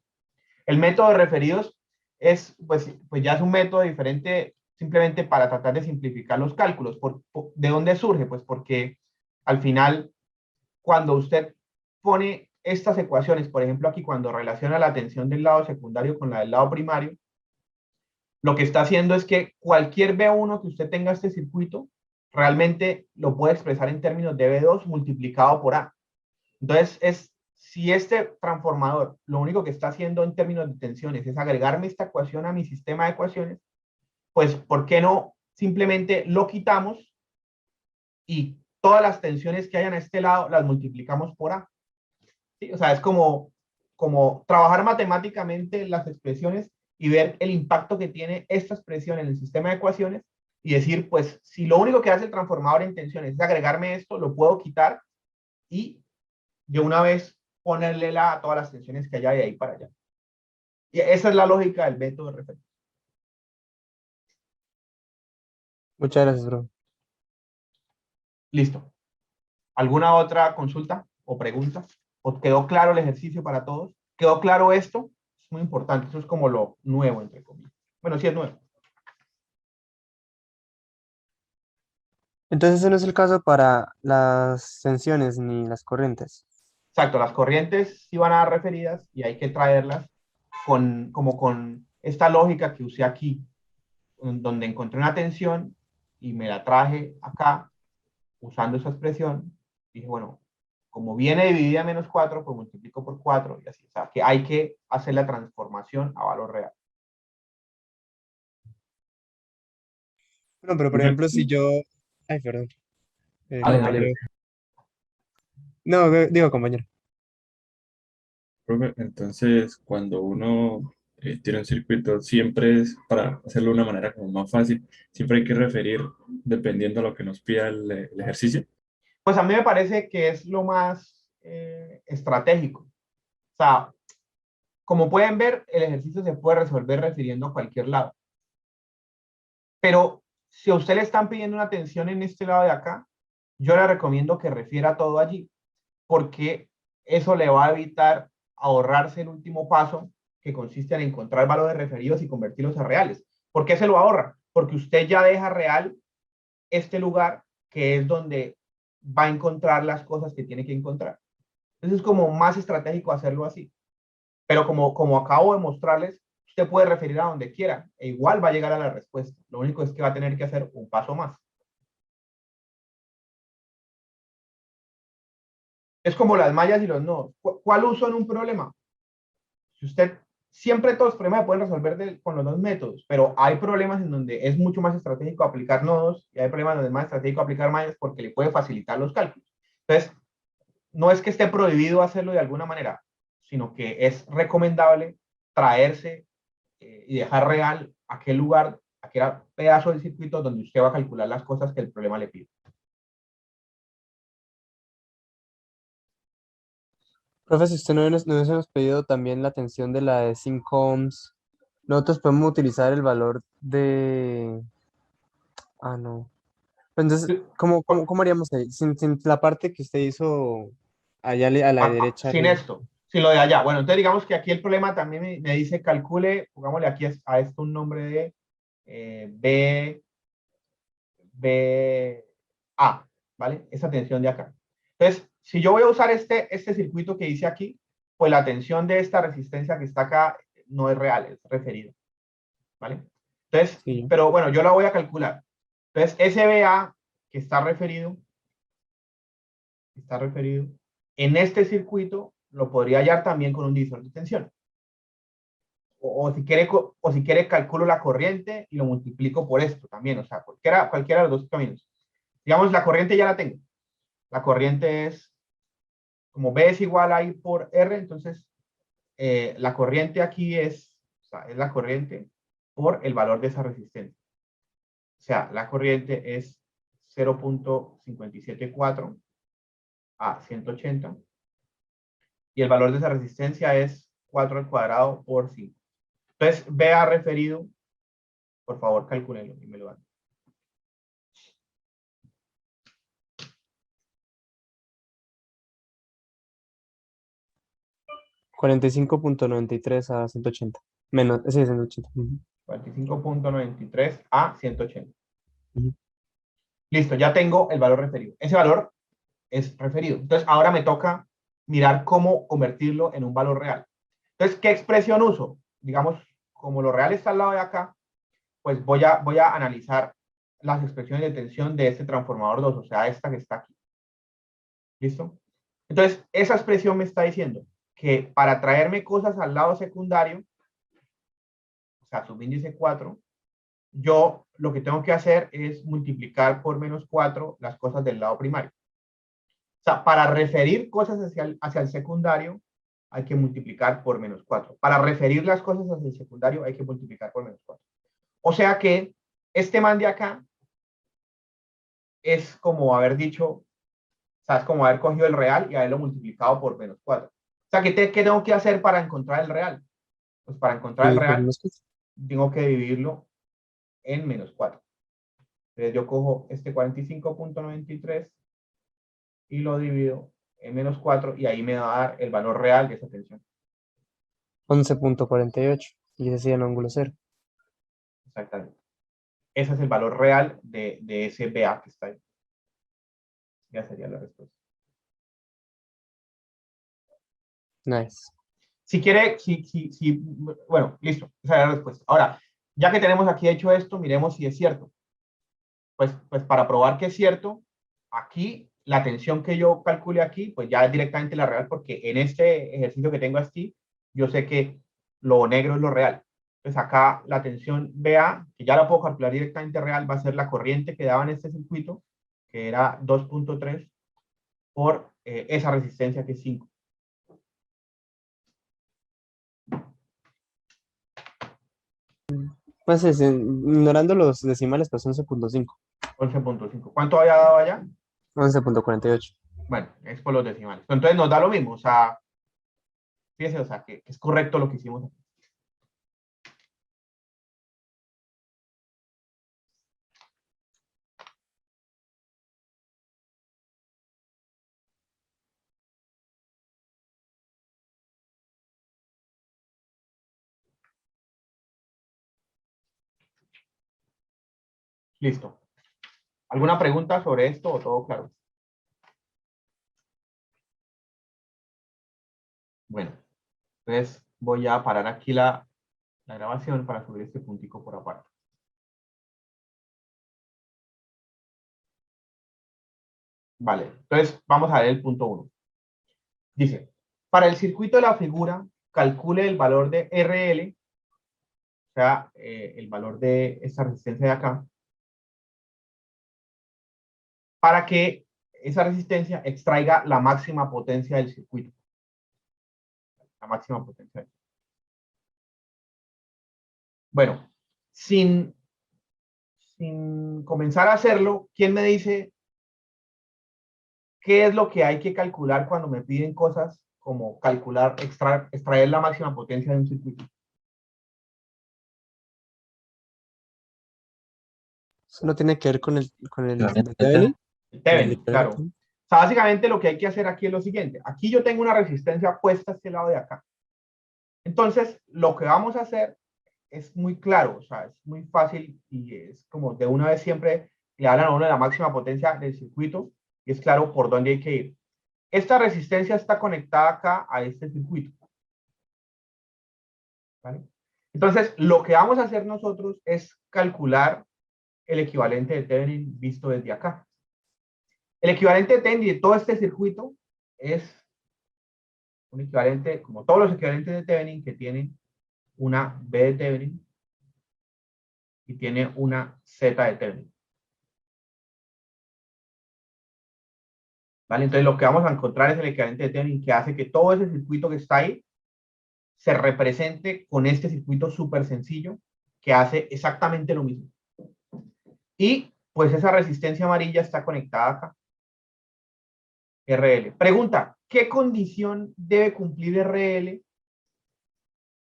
El método de referidos es, pues ya es un método diferente simplemente para tratar de simplificar los cálculos. ¿De dónde surge? Pues porque al final, cuando usted pone estas ecuaciones, por ejemplo aquí cuando relaciona la tensión del lado secundario con la del lado primario, lo que está haciendo es que cualquier B1 que usted tenga este circuito, realmente lo puede expresar en términos de B2 multiplicado por A. Entonces, si este transformador lo único que está haciendo en términos de tensiones es agregarme esta ecuación a mi sistema de ecuaciones, pues ¿por qué no simplemente lo quitamos y todas las tensiones que hayan a este lado las multiplicamos por A? ¿Sí? O sea, es como trabajar matemáticamente las expresiones y ver el impacto que tiene esta expresión en el sistema de ecuaciones y decir, pues, si lo único que hace el transformador en tensiones es agregarme esto, lo puedo quitar y de una vez ponerle a todas las tensiones que haya de ahí para allá. Y esa es la lógica del método de referencia. Muchas gracias, bro. Listo. ¿Alguna otra consulta o pregunta? ¿O quedó claro el ejercicio para todos? ¿Quedó claro esto? Es muy importante. Eso es como lo nuevo, entre comillas. Bueno, sí es nuevo. Entonces, ese no es el caso para las tensiones ni las corrientes. Exacto, las corrientes sí van a dar referidas y hay que traerlas como con esta lógica que usé aquí, donde encontré una tensión y me la traje acá usando esa expresión. Dije, bueno, como viene dividida en -4, pues multiplico por 4 y así. O sea, que hay que hacer la transformación a valor real. No, pero por ejemplo, si yo... Ay, perdón. Dale, Compañero. dale. No, digo, compañero. Profe, entonces, cuando uno tiene un circuito, siempre es, para hacerlo de una manera como más fácil, siempre hay que referir dependiendo a lo que nos pida el ejercicio. Pues a mí me parece que es lo más estratégico. O sea, como pueden ver, el ejercicio se puede resolver refiriendo a cualquier lado. Pero si a usted le están pidiendo una tensión en este lado de acá, yo le recomiendo que refiera todo allí, porque eso le va a evitar ahorrarse el último paso, que consiste en encontrar valores referidos y convertirlos a reales. ¿Por qué se lo ahorra? Porque usted ya deja real este lugar que es donde va a encontrar las cosas que tiene que encontrar. Entonces es como más estratégico hacerlo así. Pero como acabo de mostrarles, usted puede referir a donde quiera e igual va a llegar a la respuesta. Lo único es que va a tener que hacer un paso más. Es como las mallas y los nodos. ¿Cuál uso en un problema? Si usted, siempre todos los problemas se pueden resolver con los dos métodos, pero hay problemas en donde es mucho más estratégico aplicar nodos y hay problemas donde es más estratégico aplicar mallas porque le puede facilitar los cálculos. Entonces, no es que esté prohibido hacerlo de alguna manera, sino que es recomendable traerse y dejar real aquel lugar, aquel pedazo del circuito donde usted va a calcular las cosas que el problema le pide. Profe, si usted no hubiésemos pedido también la tensión de la de 5 ohms, nosotros podemos utilizar el valor de... Ah, no. Entonces, ¿cómo haríamos ahí? Sin la parte que usted hizo allá a la derecha. Sin esto, sin lo de allá. Bueno, entonces digamos que aquí el problema también me dice calcule, pongámosle aquí a esto un nombre de A, ¿vale? Esa tensión de acá. Entonces, si yo voy a usar este circuito que hice aquí, pues la tensión de esta resistencia que está acá no es real, es referida, ¿vale? Entonces, Sí. pero bueno, yo la voy a calcular. Entonces, SBA que está referido, en este circuito lo podría hallar también con un divisor de tensión. O si quiere calculo la corriente y lo multiplico por esto también, o sea, cualquiera de los dos caminos. Digamos, la corriente ya la tengo. La corriente es, como B es igual a I por R, entonces la corriente aquí es la corriente por el valor de esa resistencia. O sea, la corriente es 0.574 a 180 y el valor de esa resistencia es 4 al cuadrado por 5. Entonces, BA referido, por favor, calcúlenlo y me lo dan. 45.93 a 180. Menos, sí, 180. 45.93 a 180. Ujú. Listo, ya tengo el valor referido. Ese valor es referido. Entonces, ahora me toca mirar cómo convertirlo en un valor real. Entonces, ¿qué expresión uso? Digamos, como lo real está al lado de acá, pues voy a analizar las expresiones de tensión de este transformador 2, o sea, esta que está aquí. ¿Listo? Entonces, esa expresión me está diciendo que para traerme cosas al lado secundario, o sea, subíndice 4, yo lo que tengo que hacer es multiplicar por menos 4 las cosas del lado primario. O sea, para referir cosas hacia el secundario, hay que multiplicar por menos 4. Para referir las cosas hacia el secundario, hay que multiplicar por menos 4. O sea que este man de acá es como haber dicho, o sea, es como haber cogido el real y haberlo multiplicado por menos 4. O sea, ¿qué tengo que hacer para encontrar el real? Pues para encontrar el real, tengo que dividirlo en menos 4. Entonces yo cojo este 45.93 y lo divido en menos 4 y ahí me va a dar el valor real de esa tensión. 11.48. Y ese sería el ángulo cero. Exactamente. Ese es el valor real de ese BA que está ahí. Ya sería la respuesta. Nice. Si quiere, bueno, listo. Esa es la respuesta. Ahora, ya que tenemos aquí hecho esto, miremos si es cierto. Pues para probar que es cierto, aquí la tensión que yo calcule aquí, pues ya es directamente la real, porque en este ejercicio que tengo aquí, yo sé que lo negro es lo real. Entonces acá la tensión BA, que ya la puedo calcular directamente real, va a ser la corriente que daba en este circuito, que era 2.3 por esa resistencia que es 5. Pues ignorando los decimales, pues 11.5. 11.5. ¿Cuánto había dado allá? 11.48. Bueno, es por los decimales. Entonces nos da lo mismo, o sea, fíjense, o sea, que es correcto lo que hicimos aquí. Listo. ¿Alguna pregunta sobre esto o todo claro? Bueno, entonces voy a parar aquí la grabación para subir este puntico por aparte. Vale, entonces vamos a ver el punto 1. Dice, para el circuito de la figura, calcule el valor de RL, o sea, el valor de esta resistencia de acá, para que esa resistencia extraiga la máxima potencia del circuito. La máxima potencia. Bueno, sin comenzar a hacerlo, ¿quién me dice qué es lo que hay que calcular cuando me piden cosas como calcular, extraer la máxima potencia de un circuito? Eso no tiene que ver con el Equivalente de Thevenin. El Thevenin, El claro. equivalente. O sea, básicamente lo que hay que hacer aquí es lo siguiente. Aquí yo tengo una resistencia puesta a este lado de acá. Entonces, lo que vamos a hacer es muy claro, o sea, es muy fácil y es como de una vez siempre le hablan a uno de la máxima potencia del circuito y es claro por dónde hay que ir. Esta resistencia está conectada acá a este circuito. ¿Vale? Entonces, lo que vamos a hacer nosotros es calcular el equivalente de Thevenin visto desde acá. El equivalente de Thevenin de todo este circuito es un equivalente, como todos los equivalentes de Thevenin, que tienen una B de Thevenin y tiene una Z de Thevenin. ¿Vale? Entonces lo que vamos a encontrar es el equivalente de Thevenin que hace que todo ese circuito que está ahí se represente con este circuito súper sencillo que hace exactamente lo mismo. Y pues esa resistencia amarilla está conectada acá. RL. Pregunta, ¿qué condición debe cumplir RL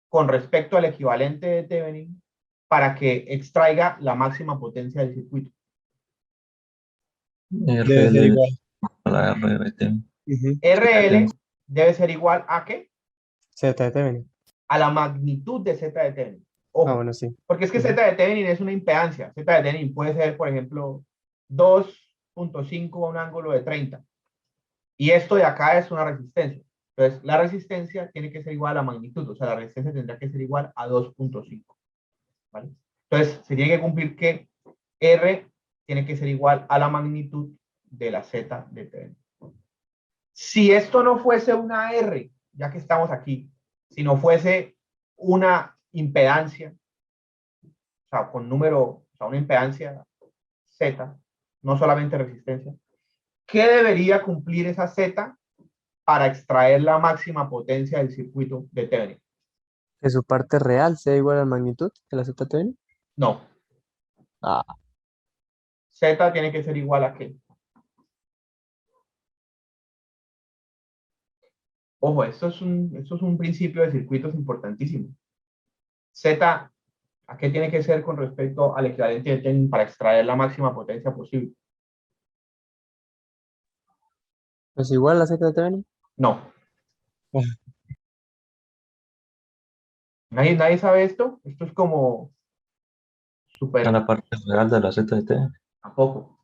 con respecto al equivalente de Thevenin para que extraiga la máxima potencia del circuito? Debe ser RL igual. a la RRT. Ujú. RL debe ser igual a ¿qué? Z de Thevenin. A la magnitud de Z de Thevenin. Ah, Ojo, bueno, sí. porque es que Z de Thevenin es una impedancia. Z de Thevenin puede ser, por ejemplo, 2.5 a un ángulo de 30. Y esto de acá es una resistencia. Entonces, la resistencia tiene que ser igual a la magnitud. O sea, la resistencia tendrá que ser igual a 2.5. ¿Vale? Entonces, se tiene que cumplir que R tiene que ser igual a la magnitud de la Z de Thevenin. Si esto no fuese una R, ya que estamos aquí, si no fuese una impedancia, o sea, con número, o sea, una impedancia Z, no solamente resistencia, ¿qué debería cumplir esa Z para extraer la máxima potencia del circuito de Thevenin? Que su parte real sea igual a la magnitud de la Z de Thevenin. No, Ah, Z tiene que ser igual a ¿qué? Ojo, esto es un principio de circuitos importantísimo. Z, ¿a qué tiene que ser con respecto al equivalente de Thevenin para extraer la máxima potencia posible? ¿es igual a la Z de Thevenin? No. Ah. ¿Nadie sabe esto? Esto es como A súper la parte real de la ZT. a poco.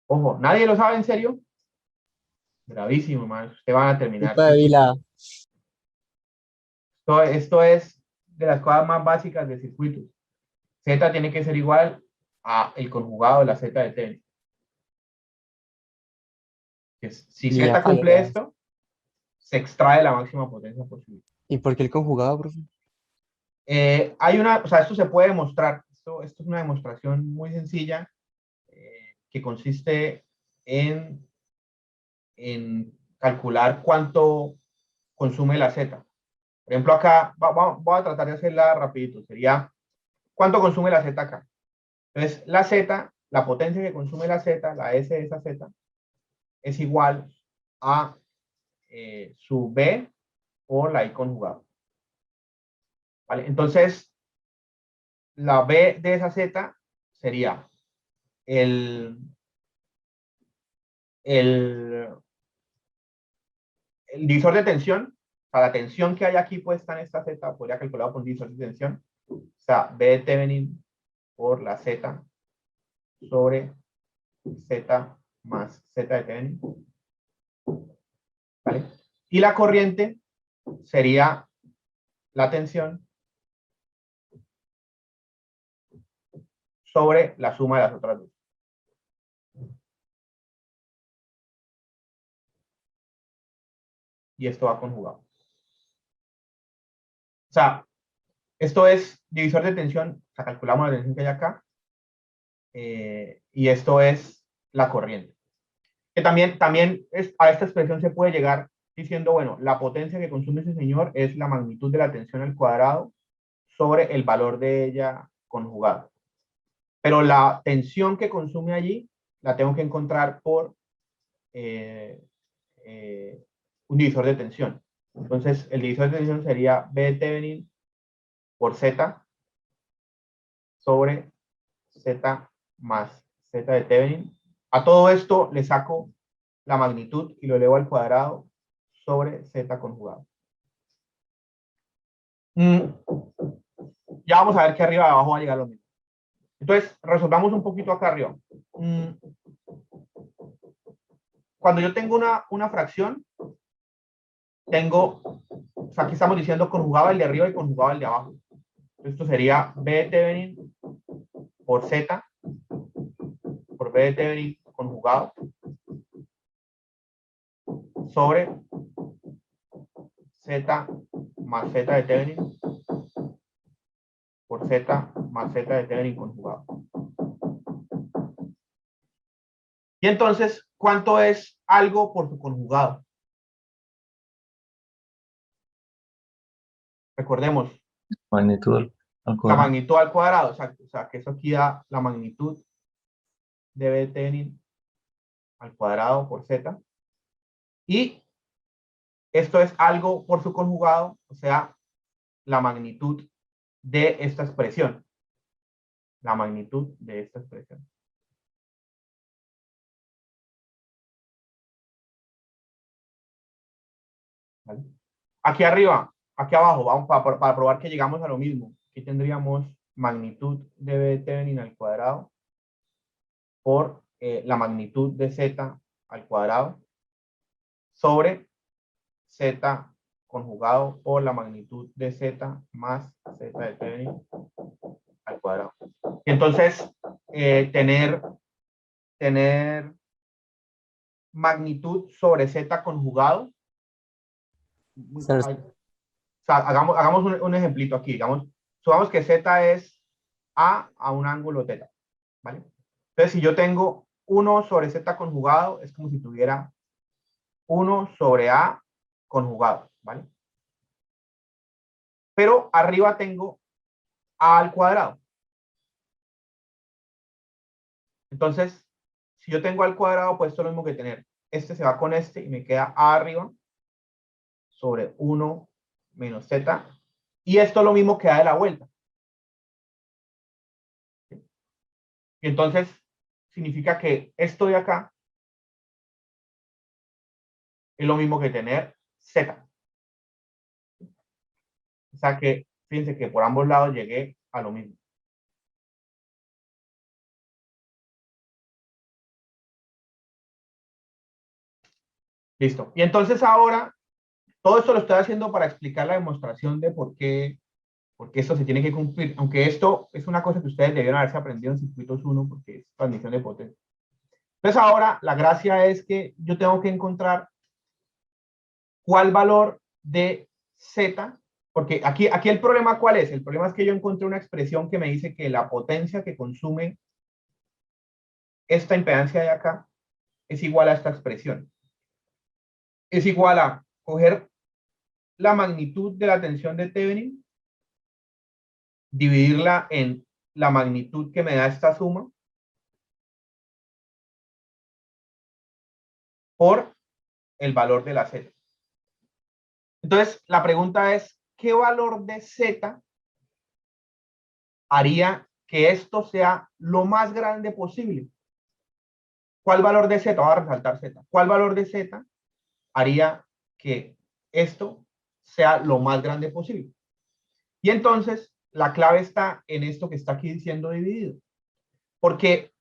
Ojo, ¿nadie lo sabe en serio? Gravísimo, man. Ustedes van a terminar. Culpa de Vila. Esto es de las cosas más básicas de circuitos. Z tiene que ser igual a el conjugado de la Z de Thevenin. Si Y Z acá cumple le- esto, se extrae la máxima potencia posible. ¿Y por qué el conjugado, profe? Hay una, o sea, esto se puede demostrar. Esto es una demostración muy sencilla que consiste en calcular cuánto consume la Z. Por ejemplo, acá voy a tratar de hacerla rapidito. Sería, ¿cuánto consume la Z acá? Entonces, la Z, la potencia que consume la Z, la S de esa Z, es igual a su B por la I conjugada. ¿Vale? Entonces, la B de esa Z sería el divisor de tensión. O sea, la tensión que hay aquí puesta en esta Z podría calcular por un divisor de tensión. O sea, B de Thevenin por la Z sobre Z más Z de Thevenin. ¿Vale? Y la corriente sería la tensión sobre la suma de las otras dos. y esto va conjugado. O sea, esto es divisor de tensión, o sea, calculamos la tensión que hay acá, y esto es la corriente. Que también a esta expresión se puede llegar diciendo, bueno, la potencia que consume ese señor es la magnitud de la tensión al cuadrado sobre el valor de ella conjugado. Pero la tensión que consume allí la tengo que encontrar por un divisor de tensión. Entonces, el divisor de tensión sería B de Thevenin por Z sobre Z más Z de Thevenin. A todo esto le saco la magnitud y lo elevo al cuadrado sobre Z conjugado. Ya vamos a ver que arriba y abajo va a llegar lo mismo. Entonces, resolvamos un poquito acá arriba. Cuando yo tengo una fracción, tengo, o sea, aquí estamos diciendo conjugado el de arriba y conjugado el de abajo. Esto sería B de Thevenin por Z por B de Thevenin conjugado sobre Z más Z de Thevenin por Z más Z de Thevenin conjugado. Y entonces, ¿cuánto es algo por su conjugado? Recordemos, Magnitud al la cuadrado. magnitud al cuadrado, exacto. O sea, que eso aquí da la magnitud de B de Thevenin al cuadrado por Z. Y esto es algo por su conjugado, o sea, la magnitud de esta expresión. La magnitud de esta expresión. ¿Vale? Aquí arriba, aquí abajo, vamos para probar que llegamos a lo mismo. Aquí tendríamos magnitud de B de Thevenin al cuadrado por la magnitud de Z al cuadrado sobre Z conjugado por la magnitud de Z más Z de Thevenin al cuadrado. Y entonces, tener magnitud sobre Z conjugado. O sea, hagamos un ejemplito aquí. Digamos, supongamos que Z es a un ángulo θ. ¿Vale? Entonces, si yo tengo 1 sobre Z conjugado, es como si tuviera 1 sobre A conjugado. ¿Vale? Pero arriba tengo A al cuadrado. Entonces, si yo tengo A al cuadrado, pues esto es lo mismo que tener. Este se va con este y me queda A arriba sobre 1 menos Z. Y esto es lo mismo que da de la vuelta. Y entonces, significa que esto de acá es lo mismo que tener Z. O sea que, fíjense que por ambos lados llegué a lo mismo. Listo. Y entonces ahora, todo esto lo estoy haciendo para explicar la demostración de por qué esto se tiene que cumplir. Aunque esto es una cosa que ustedes debieron haberse aprendido en circuitos 1 porque es transmisión de potencia. Entonces ahora, la gracia es que yo tengo que encontrar cuál valor de Z, porque aquí el problema ¿cuál es? El problema es que yo encontré una expresión que me dice que la potencia que consume esta impedancia de acá es igual a esta expresión. Es igual a coger la magnitud de la tensión de Thevenin, dividirla en la magnitud que me da esta suma por el valor de la Z. Entonces, la pregunta es, ¿qué valor de Z haría que esto sea lo más grande posible? ¿Cuál valor de Z? Voy a resaltar Z. ¿Cuál valor de Z haría que esto sea lo más grande posible? Y entonces, la clave está en esto que está aquí diciendo dividido. Porque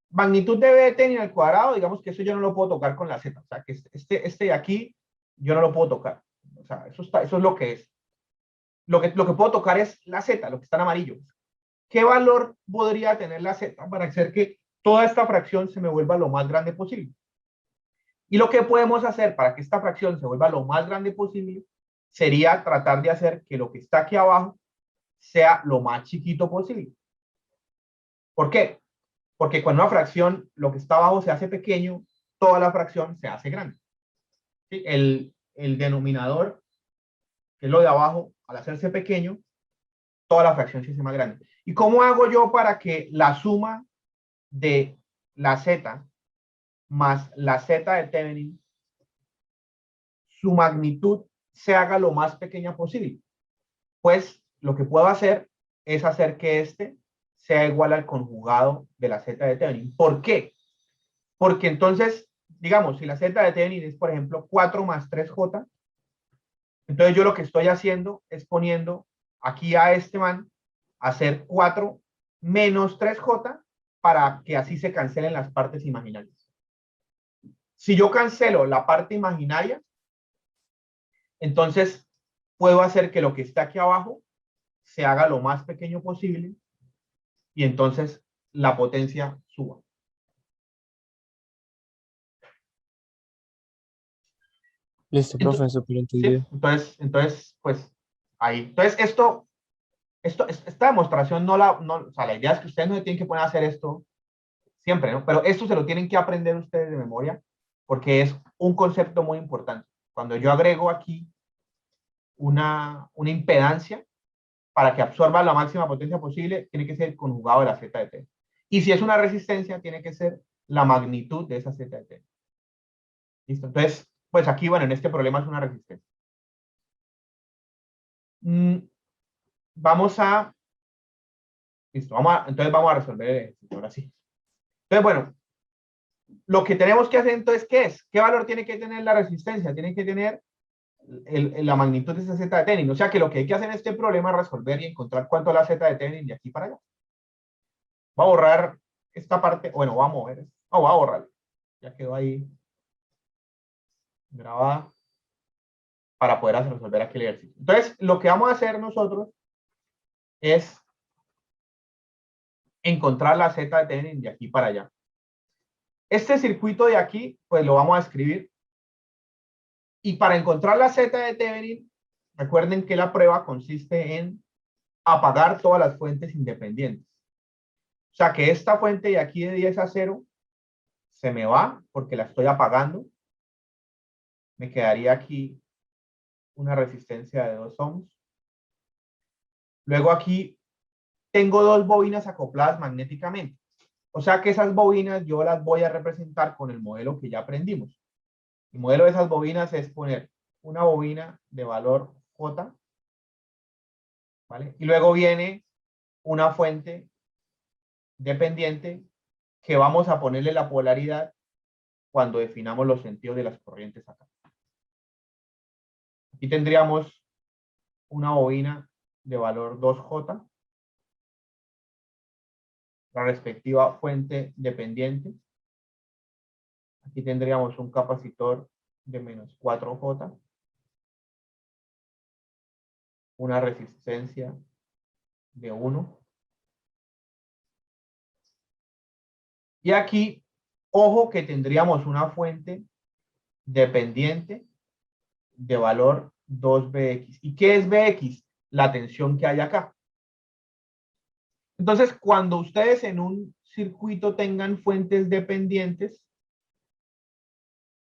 magnitud de B de Thevenin al cuadrado, digamos que eso yo no lo puedo tocar con la Z. O sea, que este de aquí, yo no lo puedo tocar. O sea, eso es lo que es. Lo que puedo tocar es la Z, lo que está en amarillo. ¿Qué valor podría tener la Z para hacer que toda esta fracción se me vuelva lo más grande posible? Y lo que podemos hacer para que esta fracción se vuelva lo más grande posible sería tratar de hacer que lo que está aquí abajo sea lo más chiquito posible. ¿Por qué? Porque cuando una fracción, lo que está abajo se hace pequeño, toda la fracción se hace grande. ¿Sí? El denominador, que es lo de abajo, al hacerse pequeño, toda la fracción se hace más grande. ¿Y cómo hago yo para que la suma de la z más la z de Thevenin, su magnitud se haga lo más pequeña posible? Pues lo que puedo hacer es hacer que este sea igual al conjugado de la z de Thevenin. ¿Por qué? Porque entonces, digamos, si la z de Thevenin es, por ejemplo, 4 más 3j, entonces yo lo que estoy haciendo es poniendo aquí a este man a hacer 4 menos 3j para que así se cancelen las partes imaginarias. Si yo cancelo la parte imaginaria, entonces puedo hacer que lo que está aquí abajo se haga lo más pequeño posible y entonces la potencia suba. Listo, profe, súper ¿Sí? entendido. Entonces, pues ahí. Entonces, esta demostración o sea, la idea es que ustedes no se tienen que poner a hacer esto siempre, ¿no? Pero esto se lo tienen que aprender ustedes de memoria porque es un concepto muy importante. Cuando yo agrego aquí una impedancia para que absorba la máxima potencia posible, tiene que ser el conjugado de la z de t. Y si es una resistencia, tiene que ser la magnitud de esa z de t. ¿Listo? Entonces, pues aquí, bueno, en este problema es una resistencia. Vamos a... Listo, entonces vamos a resolver el ejercicio, ahora sí. Entonces, bueno, lo que tenemos que hacer entonces, ¿qué es? ¿Qué valor tiene que tener la resistencia? Tiene que tener la magnitud de esa z de Thevenin. O sea que lo que hay que hacer en este problema es resolver y encontrar cuánto es la z de Thevenin de aquí para allá. Voy a borrar esta parte, bueno, voy a mover. No, voy a borrar. Ya quedó ahí grabada para poder resolver aquí el ejercicio. Entonces, lo que vamos a hacer nosotros es encontrar la z de Thevenin de aquí para allá. Este circuito de aquí, pues lo vamos a escribir. Y para encontrar la z de Thevenin, recuerden que la prueba consiste en apagar todas las fuentes independientes. O sea que esta fuente de aquí de 10 a 0 se me va porque la estoy apagando. Me quedaría aquí una resistencia de 2 ohms. Luego aquí tengo 2 bobinas acopladas magnéticamente. O sea que esas bobinas yo las voy a representar con el modelo que ya aprendimos. El modelo de esas bobinas es poner una bobina de valor J, ¿vale? Y luego viene una fuente dependiente que vamos a ponerle la polaridad cuando definamos los sentidos de las corrientes acá. Aquí tendríamos una bobina de valor 2J, la respectiva fuente dependiente. Aquí tendríamos un capacitor de menos 4J, una resistencia de 1. Y aquí, ojo que tendríamos una fuente dependiente de valor 2Bx. ¿Y qué es Bx? La tensión que hay acá. Entonces, cuando ustedes en un circuito tengan fuentes dependientes,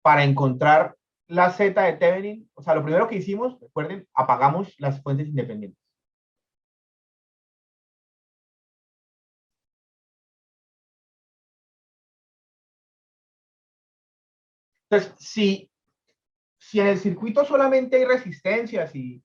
para encontrar la z de Thevenin, o sea, lo primero que hicimos, recuerden, apagamos las fuentes independientes. Entonces, si en el circuito solamente hay resistencias y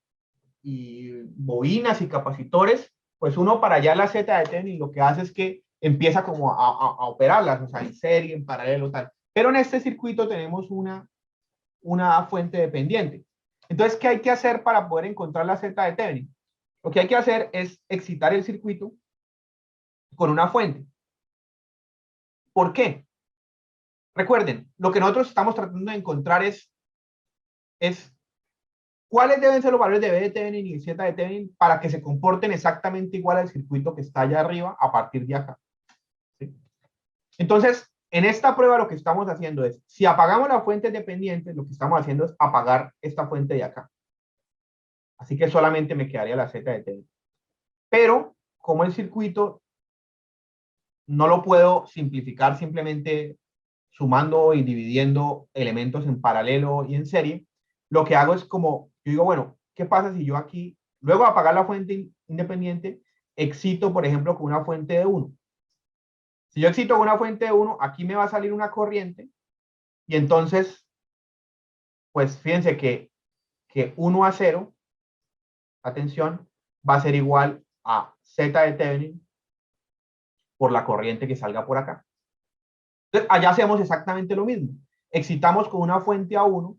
bobinas y capacitores, pues uno para hallar la z de Thevenin lo que hace es que empieza como a operarlas, o sea, en serie, en paralelo, tal. Pero en este circuito tenemos una fuente dependiente. Entonces, ¿qué hay que hacer para poder encontrar la z de Thevenin? Lo que hay que hacer es excitar el circuito con una fuente. ¿Por qué? Recuerden, lo que nosotros estamos tratando de encontrar es cuáles deben ser los valores de B de Thevenin y Z de Thevenin para que se comporten exactamente igual al circuito que está allá arriba a partir de acá. ¿Sí? Entonces, En esta prueba lo que estamos haciendo es, si apagamos las fuentes dependientes, lo que estamos haciendo es apagar esta fuente de acá. Así que solamente me quedaría la Z de T. Pero, como el circuito no lo puedo simplificar simplemente sumando y dividiendo elementos en paralelo y en serie, lo que hago es como, yo digo, bueno, ¿qué pasa si yo aquí, luego de apagar la fuente independiente, excito, por ejemplo, con una fuente de 1? Si yo excito con una fuente de 1, aquí me va a salir una corriente, y entonces, pues fíjense que 1 a 0, atención, va a ser igual a Z de Thevenin por la corriente que salga por acá. Entonces, allá hacemos exactamente lo mismo. Excitamos con una fuente a 1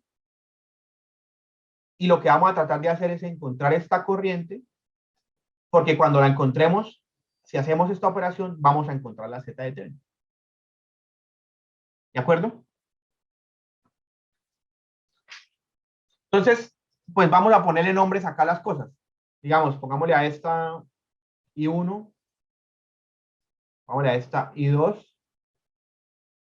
y lo que vamos a tratar de hacer es encontrar esta corriente, porque cuando la encontremos, si hacemos esta operación, vamos a encontrar la Z de Thevenin. ¿De acuerdo? Entonces, pues vamos a ponerle nombres acá a las cosas. Digamos, pongámosle a esta I1, pongámosle a esta I2,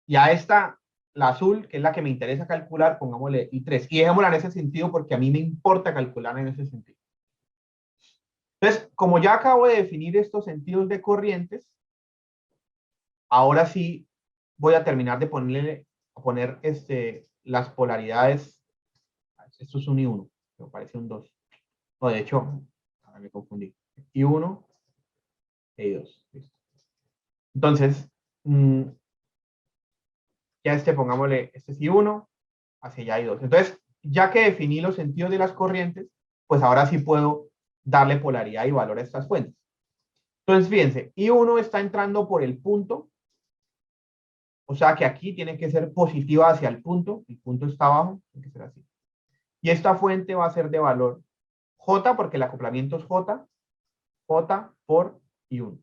y a esta, la azul, que es la que me interesa calcular, pongámosle I3. Y dejémosla en ese sentido porque a mí me importa calcular en ese sentido. Entonces, como ya acabo de definir estos sentidos de corrientes, ahora sí voy a terminar de poner las polaridades. Esto es un I1, me parece un 2. No, de hecho, me confundí. I1 e I2. Listo. Entonces, ya pongámosle, este es I1, hacia allá I2. Entonces, ya que definí los sentidos de las corrientes, pues ahora sí puedo darle polaridad y valor a estas fuentes. Entonces, fíjense, I1 está entrando por el punto, o sea que aquí tiene que ser positiva hacia el punto está abajo, tiene que ser así. Y esta fuente va a ser de valor J, porque el acoplamiento es J por I1.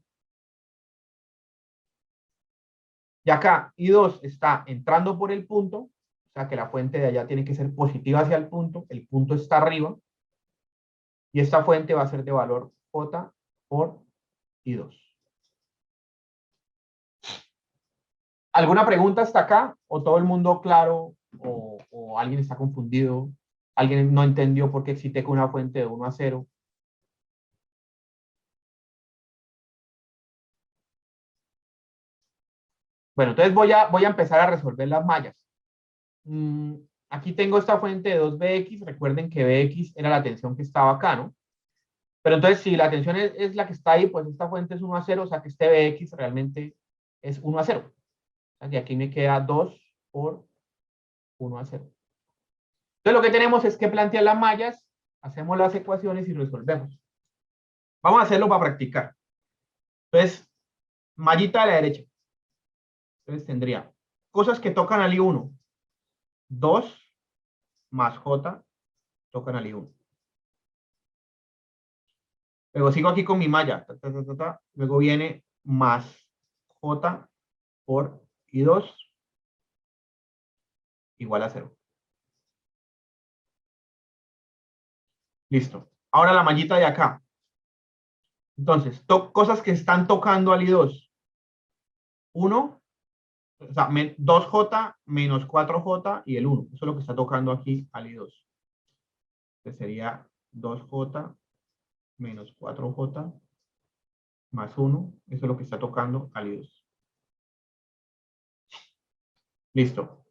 Y acá I2 está entrando por el punto, o sea que la fuente de allá tiene que ser positiva hacia el punto está arriba, y esta fuente va a ser de valor J por I2. ¿Alguna pregunta hasta acá? ¿O todo el mundo claro? ¿O alguien está confundido? ¿Alguien no entendió por qué excité con una fuente de 1 a 0? Bueno, entonces voy a empezar a resolver las mallas. Aquí tengo esta fuente de 2Bx. Recuerden que Bx era la tensión que estaba acá, ¿no? Pero entonces, si la tensión es la que está ahí, pues esta fuente es 1 a 0, o sea que este Bx realmente es 1 a 0. O sea que aquí me queda 2 por 1 a 0. Entonces, lo que tenemos es que plantear las mallas, hacemos las ecuaciones y resolvemos. Vamos a hacerlo para practicar. Entonces, mallita a la derecha. Entonces, tendría cosas que tocan al I1. 2 más J tocan al I1. Luego sigo aquí con mi malla. Luego viene más J por I2 igual a 0. Listo. Ahora la mallita de acá. Entonces, cosas que están tocando al I2. 1, o sea, 2J menos 4J y el 1. Eso es lo que está tocando aquí al I2. Que sería 2J menos 4J más 1. Eso es lo que está tocando al I2. Listo.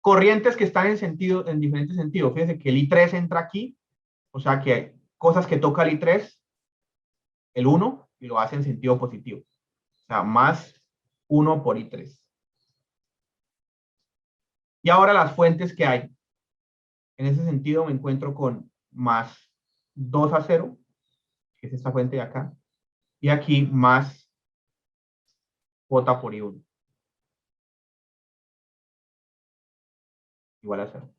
Corrientes que están en diferentes sentidos. Fíjense que el I3 entra aquí. O sea que cosas que toca el I3, el 1, y lo hace en sentido positivo. O sea, más 1 por I3. Y ahora las fuentes que hay. En ese sentido me encuentro con más 2 a 0, que es esta fuente de acá. Y aquí más J por I1. Igual a 0.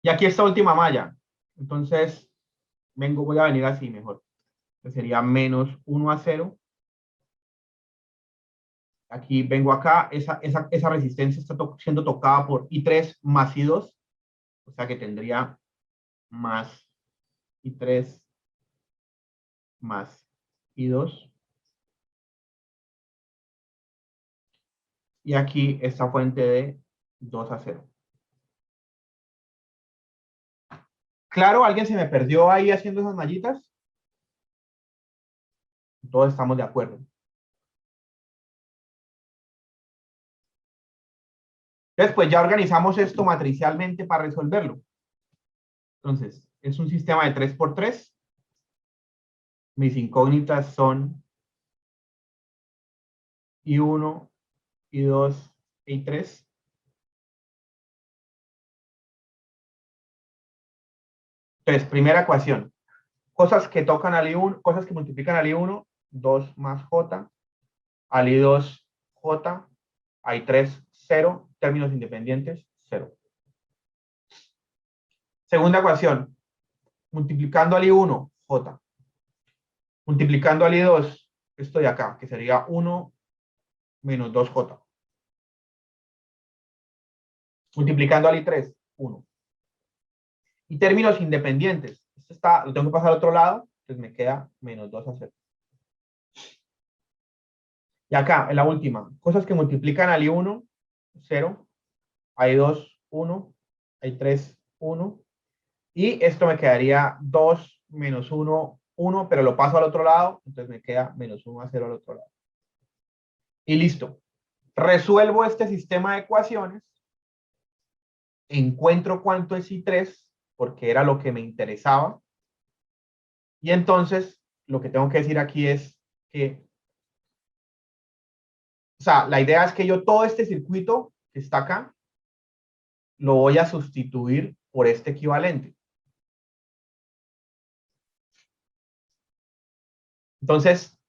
Y aquí esta última malla. Entonces, voy a venir así mejor. Entonces sería menos 1 a 0. Aquí vengo acá. Esa resistencia está siendo tocada por I3 más I2. O sea que tendría más I3 más I2. y aquí esta fuente de 2 a 0. ¿Claro? ¿Alguien se me perdió ahí haciendo esas mallitas? Todos estamos de acuerdo. Después ya organizamos esto matricialmente para resolverlo. Entonces, es un sistema de 3×3. Mis incógnitas son I1, I2, I3. Entonces, primera ecuación. Cosas que tocan al I1, cosas que multiplican al I1, 2 más J, al I2, J, al I3, 0, términos independientes, 0. Segunda ecuación. Multiplicando al I1, J. Multiplicando al I2, esto de acá, que sería 1 menos 2J. Multiplicando al I3, 1. Y términos independientes. Esto está, lo tengo que pasar al otro lado, entonces me queda menos 2 a 0. Y acá, en la última, cosas que multiplican al I1, 0, al I2, 1, al I3, 1. Y esto me quedaría 2 menos 1, 1, pero lo paso al otro lado, entonces me queda menos 1 a 0 al otro lado. Y listo. Resuelvo este sistema de ecuaciones, encuentro cuánto es I3, porque era lo que me interesaba, y entonces lo que tengo que decir aquí es que, o sea, la idea es que yo todo este circuito que está acá, lo voy a sustituir por este equivalente. Entonces,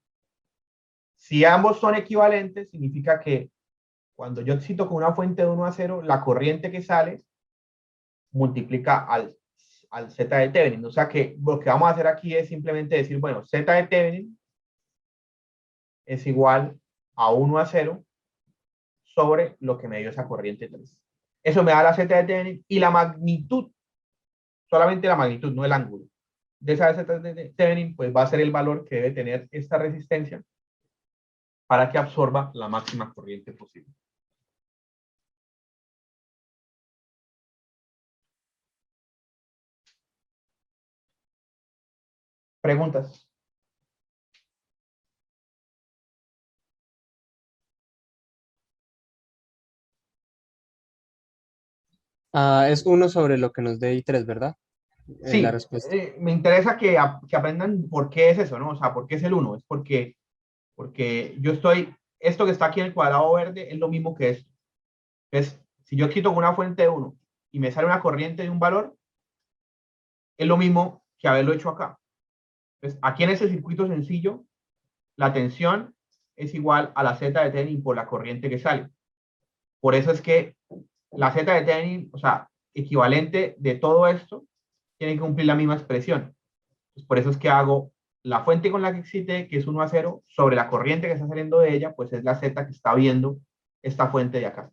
si ambos son equivalentes, significa que cuando yo excito con una fuente de 1 a 0, la corriente que sale multiplica al Z de Thevenin. O sea que lo que vamos a hacer aquí es simplemente decir, bueno, Z de Thevenin es igual a 1 a 0 sobre lo que me dio esa corriente 3. Eso me da la Z de Thevenin y la magnitud, solamente la magnitud, no el ángulo, de esa Z de Thevenin, pues va a ser el valor que debe tener esta resistencia para que absorba la máxima corriente posible. ¿Preguntas? Es 1 sobre lo que nos dé I3, ¿verdad? Sí, La respuesta. me interesa que aprendan por qué es eso, ¿no? O sea, ¿por qué es el 1? Es porque yo estoy, esto que está aquí en el cuadrado verde es lo mismo que esto. Entonces, si yo quito una fuente de 1 y me sale una corriente de un valor, es lo mismo que haberlo hecho acá. Entonces, aquí en ese circuito sencillo, la tensión es igual a la Z de Thevenin por la corriente que sale. Por eso es que la Z de Thevenin, o sea, equivalente de todo esto, tiene que cumplir la misma expresión. Entonces, por eso es que hago la fuente con la que excité, que es 1 a 0, sobre la corriente que está saliendo de ella, pues es la Z que está viendo esta fuente de acá.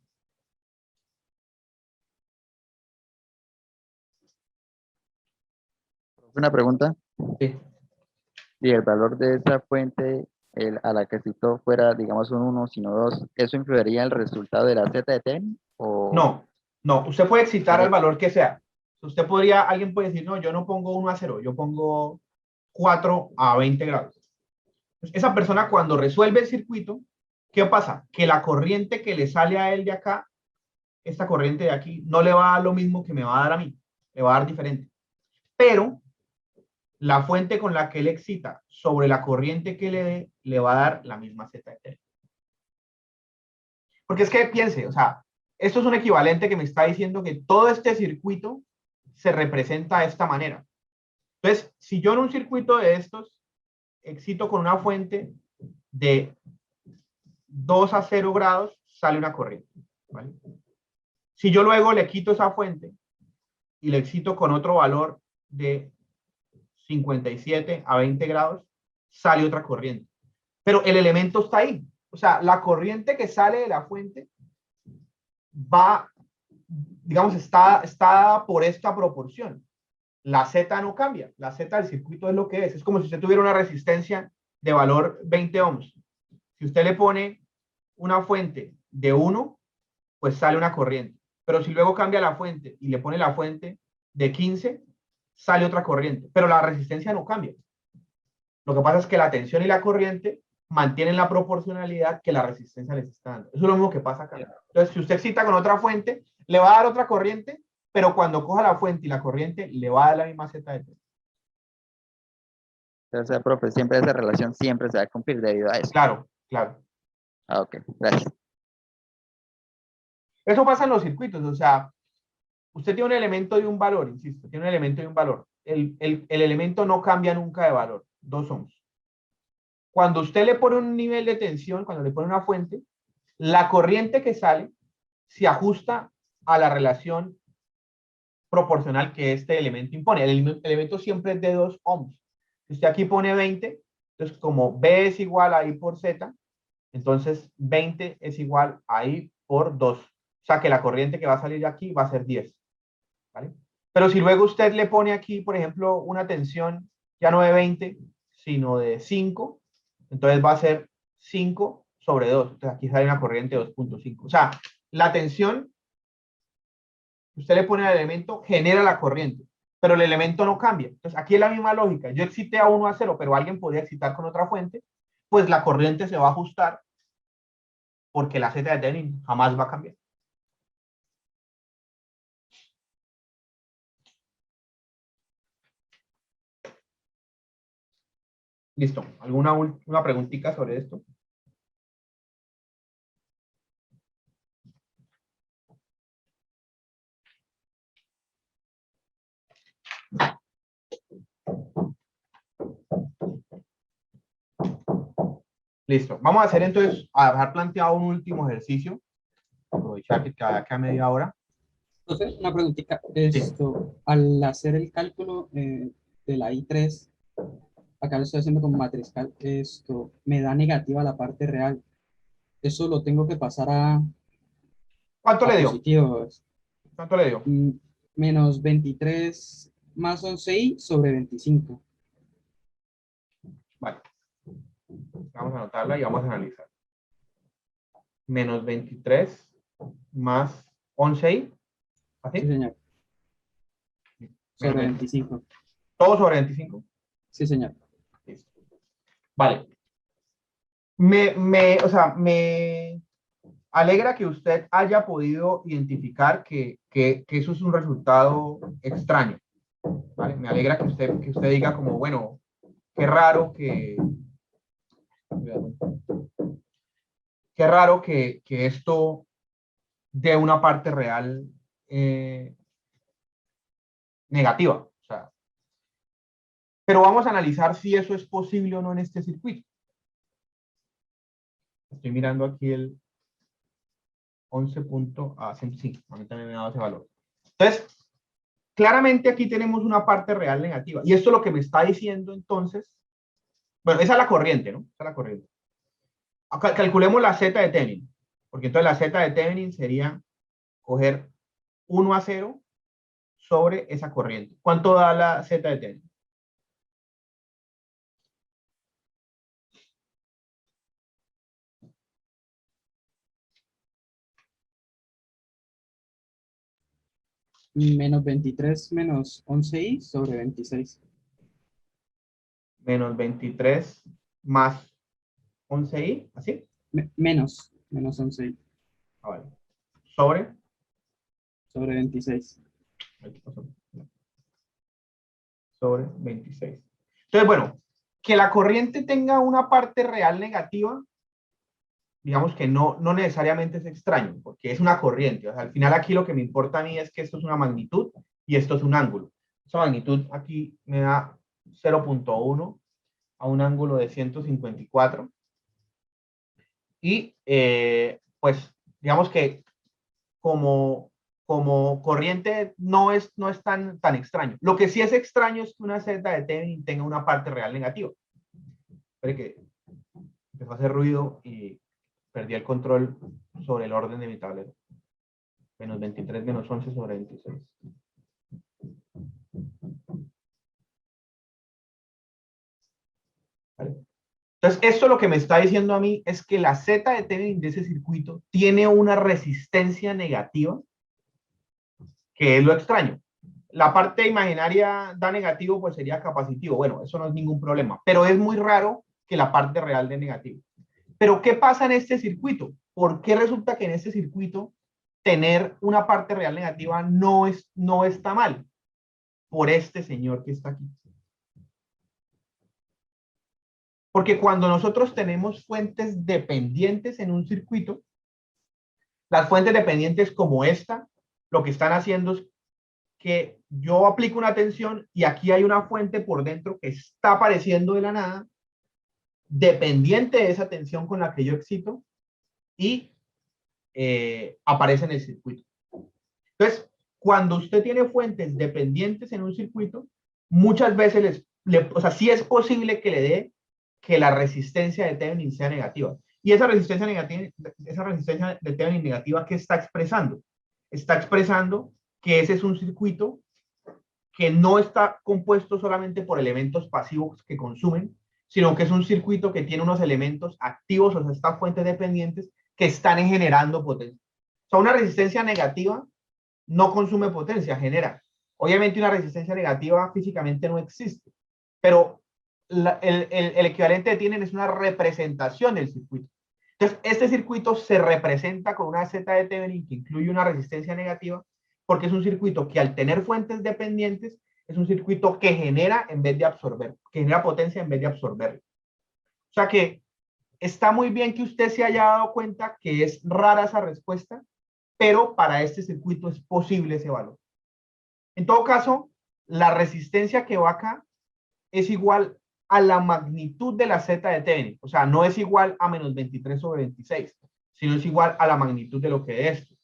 Una pregunta. Sí. Si el valor de esa fuente a la que citó fuera, digamos, un 1, sino 2, ¿eso influiría en el resultado de la Z de Thevenin? No, no, usted puede excitar al valor que sea. Usted podría, alguien puede decir, no, yo no pongo 1 a 0, yo pongo 4 a 20 grados. Pues esa persona cuando resuelve el circuito, ¿qué pasa? Que la corriente que le sale a él de acá, esta corriente de aquí, no le va a dar lo mismo que me va a dar a mí, le va a dar diferente. Pero la fuente con la que él excita sobre la corriente que le dé, le va a dar la misma Z de Thevenin. Porque es que piense, o sea, esto es un equivalente que me está diciendo que todo este circuito se representa de esta manera. Entonces, si yo en un circuito de estos excito con una fuente de 2 a 0 grados, sale una corriente, ¿vale? Si yo luego le quito esa fuente y le excito con otro valor de 57 a 20 grados, sale otra corriente. Pero el elemento está ahí. O sea, la corriente que sale de la fuente va, digamos, está dada por esta proporción. La Z no cambia. La Z del circuito es lo que es. Es como si usted tuviera una resistencia de valor 20 ohms. Si usted le pone una fuente de 1, pues sale una corriente. Pero si luego cambia la fuente y le pone la fuente de 15, sale otra corriente. Pero la resistencia no cambia. Lo que pasa es que la tensión y la corriente mantienen la proporcionalidad que la resistencia les está dando. Eso es lo mismo que pasa acá. Entonces, si usted excita con otra fuente, le va a dar otra corriente, pero cuando coja la fuente y la corriente, le va a dar la misma Z de T. O sea, profe, siempre esa relación siempre se va a cumplir debido a eso. Claro, claro. Ah, ok, gracias. Eso pasa en los circuitos, o sea, usted tiene un elemento de un valor, insisto, tiene un elemento de un valor. El elemento no cambia nunca de valor, 2 ohms. Cuando usted le pone un nivel de tensión, cuando le pone una fuente, la corriente que sale se ajusta a la relación proporcional que este elemento impone. El elemento siempre es de 2 ohms. Si usted aquí pone 20, entonces como B es igual a I por Z, entonces 20 es igual a I por 2. O sea que la corriente que va a salir de aquí va a ser 10. ¿Vale? Pero si luego usted le pone aquí, por ejemplo, una tensión ya no de 20, sino de 5, entonces va a ser 5 sobre 2. Entonces aquí sale una corriente de 2.5. O sea, la tensión que usted le pone al elemento genera la corriente, pero el elemento no cambia. Entonces aquí es la misma lógica. Yo excité a 1 a 0, pero alguien podría excitar con otra fuente, pues la corriente se va a ajustar porque la Z de Thevenin jamás va a cambiar. Listo. ¿Alguna última preguntita sobre esto? Listo. Vamos a hacer entonces, a dejar planteado un último ejercicio. Aprovechar que queda a media hora. Entonces, una preguntita. Al hacer el cálculo de la I3, acá lo estoy haciendo con matriz, me da negativa la parte real. Eso lo tengo que pasar a ¿Cuánto le dio? positivo. ¿Cuánto le dio? Menos 23 más 11i sobre 25. Vale. Vamos a anotarla y vamos a analizar. Menos 23 más 11i. ¿Así? Sí, señor. Sobre 25. ¿Todo sobre 25? Sí, señor. Listo. Vale. Me alegra que usted haya podido identificar que eso es un resultado extraño. ¿Vale? Me alegra que usted diga como, bueno, qué raro que esto dé una parte real negativa. O sea, pero vamos a analizar si eso es posible o no en este circuito. Estoy mirando aquí el 11.105. A mí también me ha dado ese valor. Entonces, claramente aquí tenemos una parte real negativa. Y esto es lo que me está diciendo entonces. Bueno, esa es la corriente, ¿no? Esa es la corriente. Calculemos la Z de Thevenin. Porque entonces la Z de Thevenin sería coger 1 a 0 sobre esa corriente. ¿Cuánto da la Z de Thevenin? Menos 23 menos 11i sobre 26. Menos 23 más 11i, ¿así? Menos 11i Ah, vale. Sobre. sobre 26. Sobre 26. Entonces, bueno, que la corriente tenga una parte real negativa, digamos que no necesariamente es extraño, porque es una corriente. O sea, al final aquí lo que me importa a mí es que esto es una magnitud y esto es un ángulo. Esa magnitud aquí me da 0.1 a un ángulo de 154. Y pues digamos que como corriente no es tan extraño. Lo que sí es extraño es que una Z de Thevenin tenga una parte real negativa. Espere que empezó a hacer ruido y perdí el control sobre el orden de mi tablero. Menos 23 menos 11 sobre 26. ¿Vale? Entonces, esto lo que me está diciendo a mí es que la Z de Thevenin de ese circuito tiene una resistencia negativa, que es lo extraño. La parte imaginaria da negativo, pues sería capacitivo. Bueno, eso no es ningún problema, pero es muy raro que la parte real dé negativo. Pero, ¿qué pasa en este circuito? ¿Por qué resulta que en este circuito tener una parte real negativa no está mal? Por este señor que está aquí. Porque cuando nosotros tenemos fuentes dependientes en un circuito, las fuentes dependientes como esta, lo que están haciendo es que yo aplico una tensión y aquí hay una fuente por dentro que está apareciendo de la nada, dependiente de esa tensión con la que yo excito, y aparece en el circuito. Entonces, cuando usted tiene fuentes dependientes en un circuito, muchas veces o sea, sí es posible que le dé que la resistencia de Thevenin sea negativa. Y esa resistencia de Thevenin negativa, ¿qué está expresando? Está expresando que ese es un circuito que no está compuesto solamente por elementos pasivos que consumen, sino que es un circuito que tiene unos elementos activos, o sea, estas fuentes dependientes que están generando potencia. O sea, una resistencia negativa no consume potencia, genera. Obviamente una resistencia negativa físicamente no existe, pero el equivalente de Thevenin es una representación del circuito. Entonces, este circuito se representa con una Z de Thevenin que incluye una resistencia negativa, porque es un circuito que al tener fuentes dependientes, es un circuito que genera en vez de absorber, que genera potencia en vez de absorber. O sea que está muy bien que usted se haya dado cuenta que es rara esa respuesta, pero para este circuito es posible ese valor. En todo caso, la resistencia que va acá es igual a la magnitud de la Z de Thevenin. O sea, no es igual a menos 23 sobre 26, sino es igual a la magnitud de lo que es esto.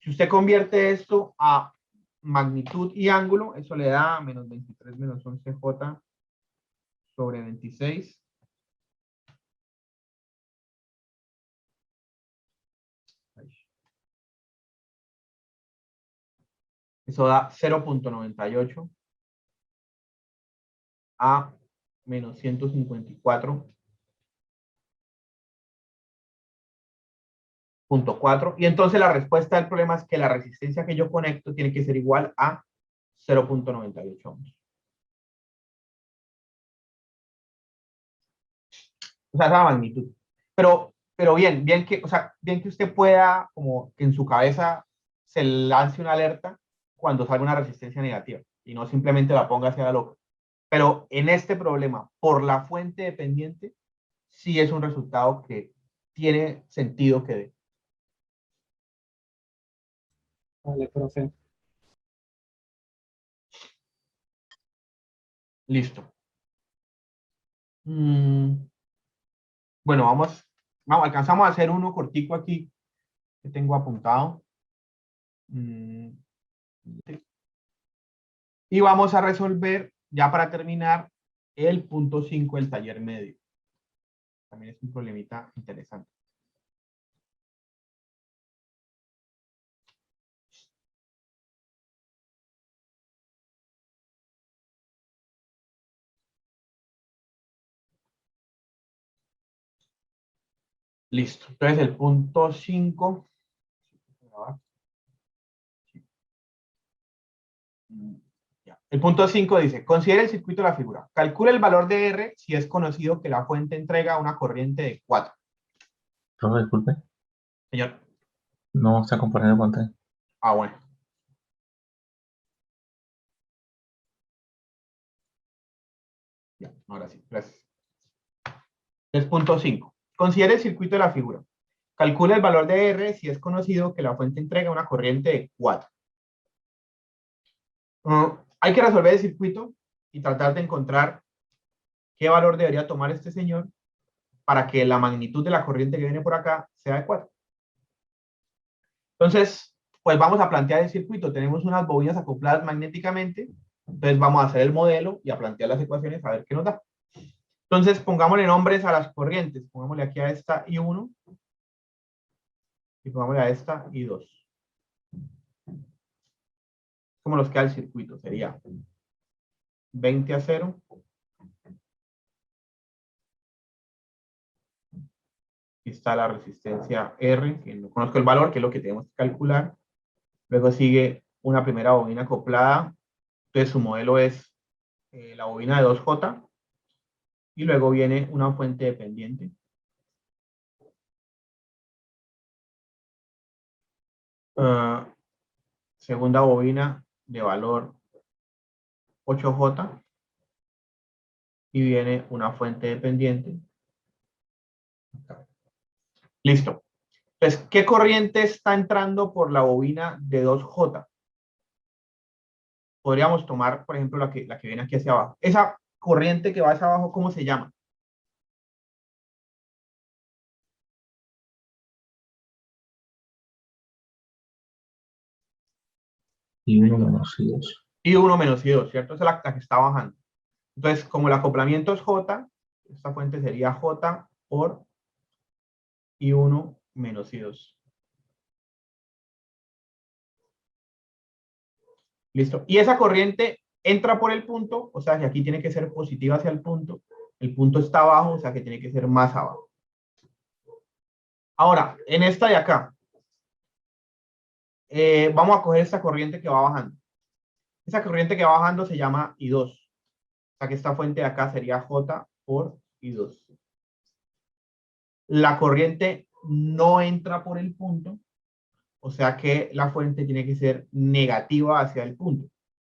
Si usted convierte esto a magnitud y ángulo, eso le da menos 23 menos 11J sobre 26. Eso da 0.98 a menos 154.4. Y entonces la respuesta del problema es que la resistencia que yo conecto tiene que ser igual a 0.98 ohms. O sea, esa magnitud. Pero bien que, o sea, bien que usted pueda, como que en su cabeza se lance una alerta cuando salga una resistencia negativa y no simplemente la ponga hacia la loca. Pero en este problema, por la fuente dependiente, sí es un resultado que tiene sentido que dé. Vale, profe. Listo. Bueno, vamos, alcanzamos a hacer uno cortico aquí que tengo apuntado. Y vamos a resolver, ya para terminar, el punto 5 del taller medio. También es un problemita interesante. Listo. Entonces el punto 5. El punto 5 dice, considera el circuito de la figura. Calcula el valor de R si es conocido que la fuente entrega una corriente de 4. Profe, disculpe, Señor. no está compartiendo pantalla. Ah, bueno. Ya, ahora sí, gracias. 3.5. Considera el circuito de la figura. Calcula el valor de R si es conocido que la fuente entrega una corriente de 4. Hay que resolver el circuito y tratar de encontrar qué valor debería tomar este señor para que la magnitud de la corriente que viene por acá sea de 4. Entonces, pues vamos a plantear el circuito. Tenemos unas bobinas acopladas magnéticamente. Entonces vamos a hacer el modelo y a plantear las ecuaciones a ver qué nos da. Entonces, pongámosle nombres a las corrientes. Pongámosle aquí a esta I1 y pongámosle a esta I2. ¿Cómo nos queda el circuito? Sería 20 a 0. está la resistencia R, que no conozco el valor, que es lo que tenemos que calcular. Luego sigue una primera bobina acoplada. Entonces su modelo es la bobina de 2J. Y luego viene una fuente dependiente. Segunda bobina de valor 8J. Y viene una fuente dependiente. Listo. Entonces, ¿qué corriente está entrando por la bobina de 2J? Podríamos tomar, por ejemplo, la que viene aquí hacia abajo. Esa corriente que va hacia abajo, ¿cómo se llama? I1 menos I2. I1 menos I2, ¿cierto? Esa es la que está bajando. Entonces, como el acoplamiento es J, esta fuente sería J por I1 menos I2. Listo. Y esa corriente entra por el punto, o sea que aquí tiene que ser positiva hacia el punto está abajo, o sea que tiene que ser más abajo. Ahora, en esta de acá, vamos a coger esta corriente que va bajando. Esa corriente que va bajando se llama I2. O sea que esta fuente de acá sería J por I2. La corriente no entra por el punto, o sea que la fuente tiene que ser negativa hacia el punto.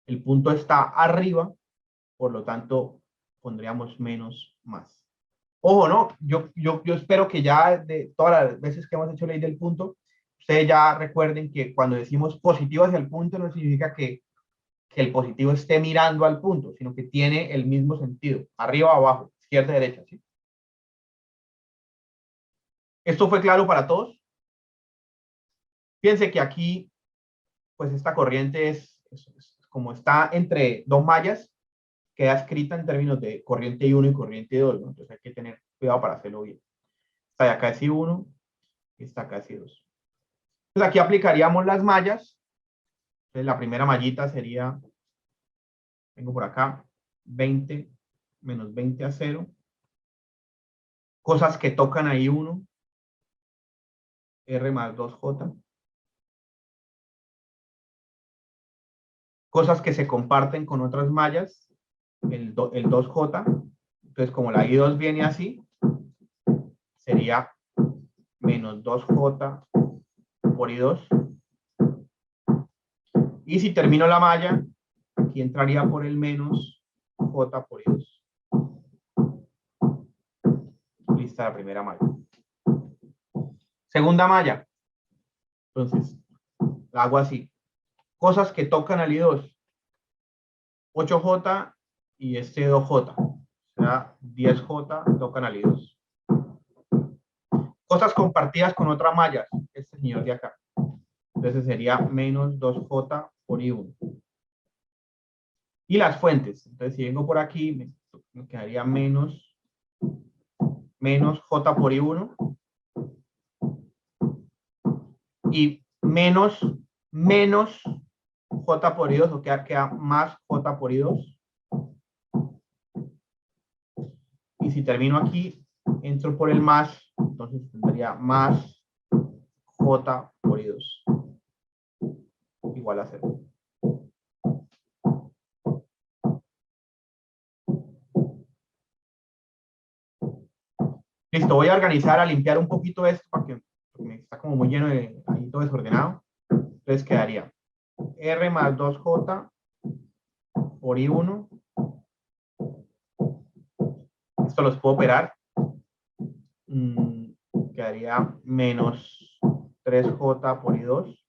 El punto está arriba, por lo tanto pondríamos menos más. Ojo, ¿no? Yo espero que ya de todas las veces que hemos hecho ley del punto, ustedes ya recuerden que cuando decimos positivo hacia el punto no significa que el positivo esté mirando al punto, sino que tiene el mismo sentido, arriba, abajo, izquierda, derecha, ¿sí? ¿Esto fue claro para todos? Fíjense que aquí, pues esta corriente es como está entre dos mallas, queda escrita en términos de corriente I1 y corriente I2, ¿no? Entonces hay que tener cuidado para hacerlo bien. Esta de acá es I1 y esta acá es I2. Entonces aquí aplicaríamos las mallas. Entonces la primera mallita sería, tengo por acá, 20 menos 20 a 0. Cosas que tocan a I1, R más 2J. Cosas que se comparten con otras mallas, el 2J. Entonces, como la I2 viene así, sería menos 2J por I2. Y si termino la malla, aquí entraría por el menos J por I2. Lista la primera malla. Segunda malla. Entonces, la hago así. Cosas que tocan al I2. 8J y este 2J. O sea, 10J tocan al I2. Cosas compartidas con otras mallas. Este señor de acá. Entonces sería menos 2J por I1. Y las fuentes. Entonces si vengo por aquí, me quedaría menos J por I1. Y menos J por I2, o sea, queda más J por I2. Y si termino aquí, entro por el más, entonces tendría más J por I2 igual a 0. Listo, voy a organizar, a limpiar un poquito esto porque está como muy lleno de ahí todo desordenado. Entonces quedaría R más 2J por I1. Esto los puedo operar. Quedaría menos 3J por I2.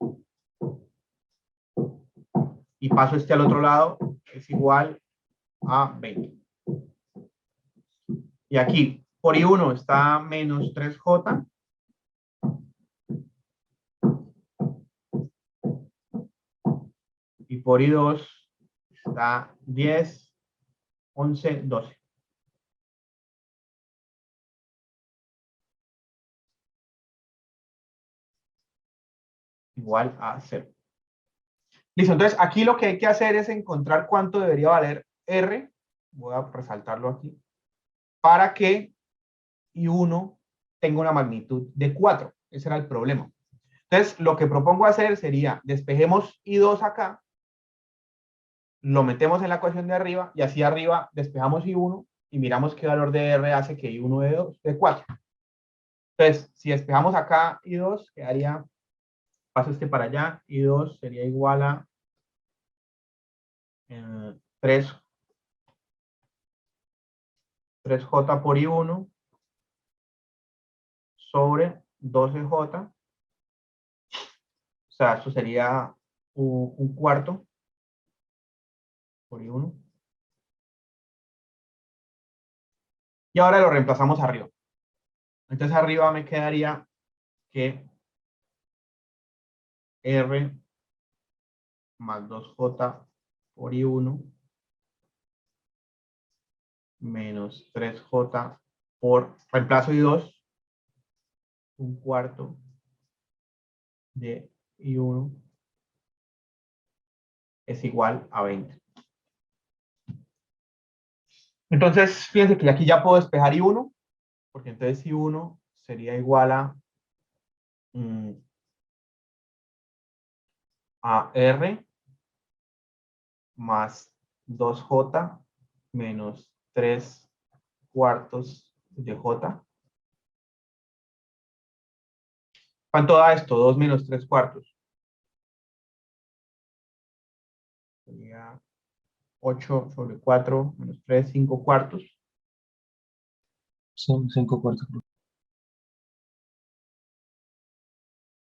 Y paso este al otro lado, es igual a 20. Y aquí, por I1 está menos 3J. Y por I2 está 10, 11, 12. Igual a 0. Listo, entonces aquí lo que hay que hacer es encontrar cuánto debería valer R. Voy a resaltarlo aquí. Para que I1 tenga una magnitud de 4. Ese era el problema. Entonces, lo que propongo hacer sería, despejemos I2 acá, lo metemos en la ecuación de arriba, y así arriba despejamos I1, y miramos qué valor de R hace que I1 de 4. Entonces, si despejamos acá I2, quedaría, paso este para allá, I2 sería igual a 3J por I1 sobre 12J. O sea, esto sería un cuarto por I1. Y ahora lo reemplazamos arriba. Entonces arriba me quedaría que R más 2J por I1 menos 3J por reemplazo I2, un cuarto de I1 es igual a 20. Entonces, fíjense que aquí ya puedo despejar I1, porque entonces I1 sería igual a R más 2J menos 3 cuartos de J. ¿Cuánto da esto? 2 menos 3 cuartos. Sería 8 sobre 4 menos 3, 5 cuartos. Son 5 cuartos.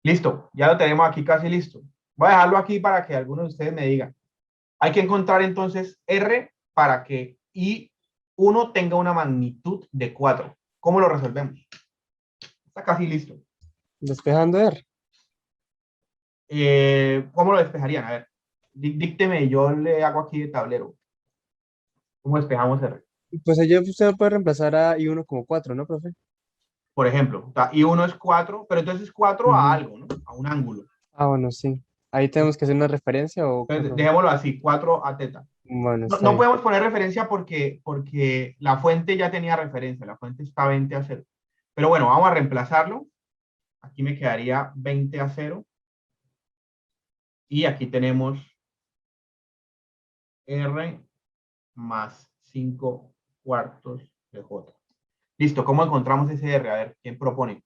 Listo, ya lo tenemos aquí casi listo. Voy a dejarlo aquí para que algunos de ustedes me digan. Hay que encontrar entonces R para que I1 tenga una magnitud de 4. ¿Cómo lo resolvemos? Está casi listo. Despejando R. ¿Cómo lo despejarían? A ver, dícteme, yo le hago aquí de tablero. ¿Cómo despejamos R? Pues allá usted puede reemplazar a I1 como 4, ¿no, profe? Por ejemplo, I1 es 4, pero entonces es 4 a Ujú. algo, ¿no? A un ángulo. Ah, bueno, sí. Ahí tenemos que hacer una referencia o qué, Entonces, profe. dejémoslo así, 4 a teta. Bueno, No, está no bien. podemos poner referencia porque la fuente ya tenía referencia, la fuente está 20 a 0. Pero bueno, vamos a reemplazarlo. Aquí me quedaría 20 a 0. Y aquí tenemos R más 5 cuartos de J. Listo, ¿cómo encontramos ese R? A ver, ¿quién propone?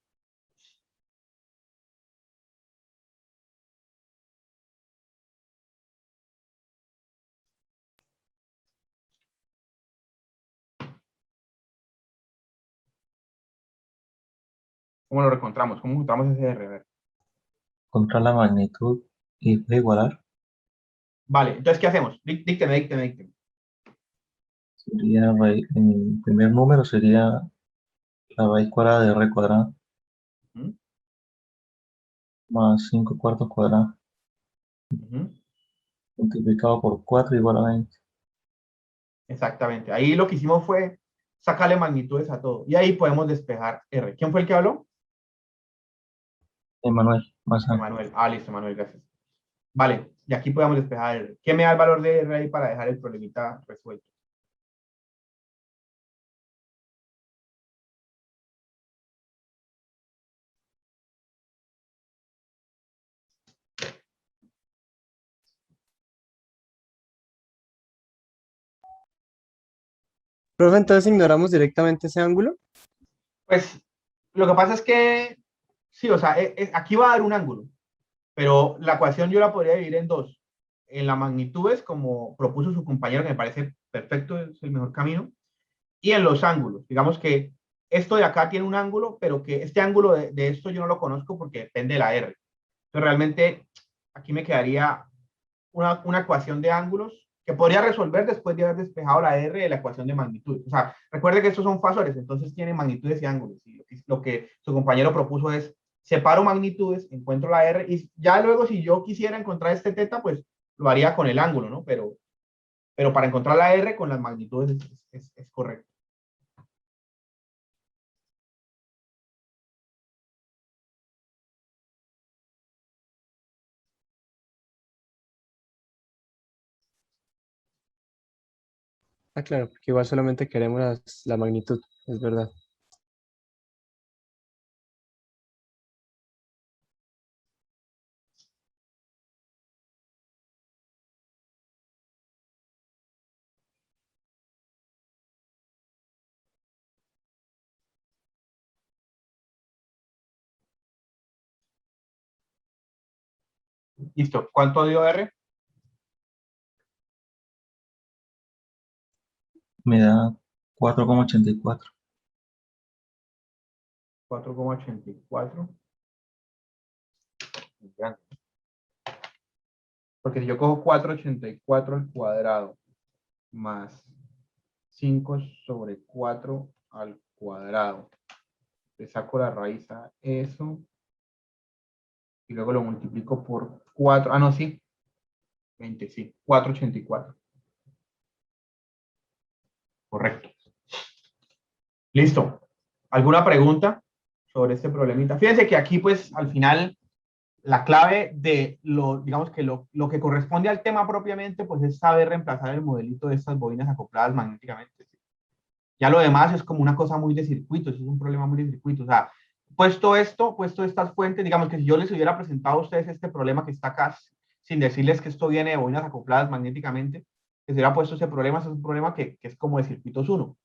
¿Cómo lo encontramos? ¿Cómo encontramos ese R? A ver. Contra la magnitud y puede igualar. Vale, entonces, ¿qué hacemos? Dícteme. Sería, el primer número sería la raíz cuadrada de R cuadrada ¿Mm? más 5 cuartos cuadrados multiplicado por 4 igual a 20. Exactamente. Ahí lo que hicimos fue sacarle magnitudes a todo. Y ahí podemos despejar R. ¿Quién fue el que habló? Emanuel, más A. Emanuel. Ah, listo, Emanuel, gracias. Vale, y aquí podemos despejar R. ¿Qué me da el valor de R ahí para dejar el problemita resuelto? Profe, entonces ignoramos directamente ese ángulo. Pues lo que pasa es que, sí, o sea, aquí va a dar un ángulo, pero la ecuación yo la podría dividir en dos. En las magnitudes, como propuso su compañero, que me parece perfecto, es el mejor camino, y en los ángulos. Digamos que esto de acá tiene un ángulo, pero que este ángulo de esto yo no lo conozco porque depende de la R. Entonces, realmente, aquí me quedaría una ecuación de ángulos que podría resolver después de haber despejado la R de la ecuación de magnitud. O sea, recuerde que estos son fasores, entonces tienen magnitudes y ángulos. Y lo que su compañero propuso es, separo magnitudes, encuentro la R, y ya luego si yo quisiera encontrar este teta, pues lo haría con el ángulo, ¿no? Pero para encontrar la R con las magnitudes es correcto. Ah, claro, porque igual solamente queremos la magnitud, es verdad. Listo. ¿Cuánto dio R? Me da 4,84. 4,84. Porque si yo cojo 4,84 al cuadrado más 5 sobre 4 al cuadrado, le saco la raíz a eso y luego lo multiplico por 4. Ah, no, sí. 20, sí. 4,84. Correcto. Listo. ¿Alguna pregunta sobre este problemita? Fíjense que aquí, pues, al final, la clave de lo, digamos que lo que corresponde al tema propiamente, pues, es saber reemplazar el modelito de estas bobinas acopladas magnéticamente. Ya lo demás es como una cosa muy de circuitos, es un problema muy de circuitos. O sea, puesto estas fuentes, digamos que si yo les hubiera presentado a ustedes este problema que está acá, sin decirles que esto viene de bobinas acopladas magnéticamente, que se hubiera puesto ese problema, es un problema que es como de circuitos 1.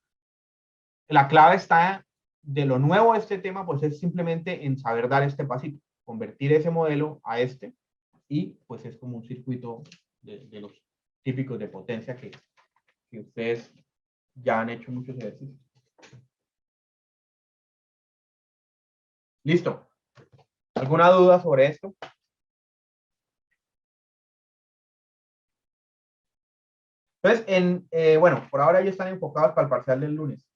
La clave está de lo nuevo de este tema, pues es simplemente en saber dar este pasito, convertir ese modelo a este, y pues es como un circuito de los típicos de potencia que ustedes ya han hecho muchos ejercicios. Listo. ¿Alguna duda sobre esto? Entonces, bueno, por ahora ya están enfocados para el parcial del lunes.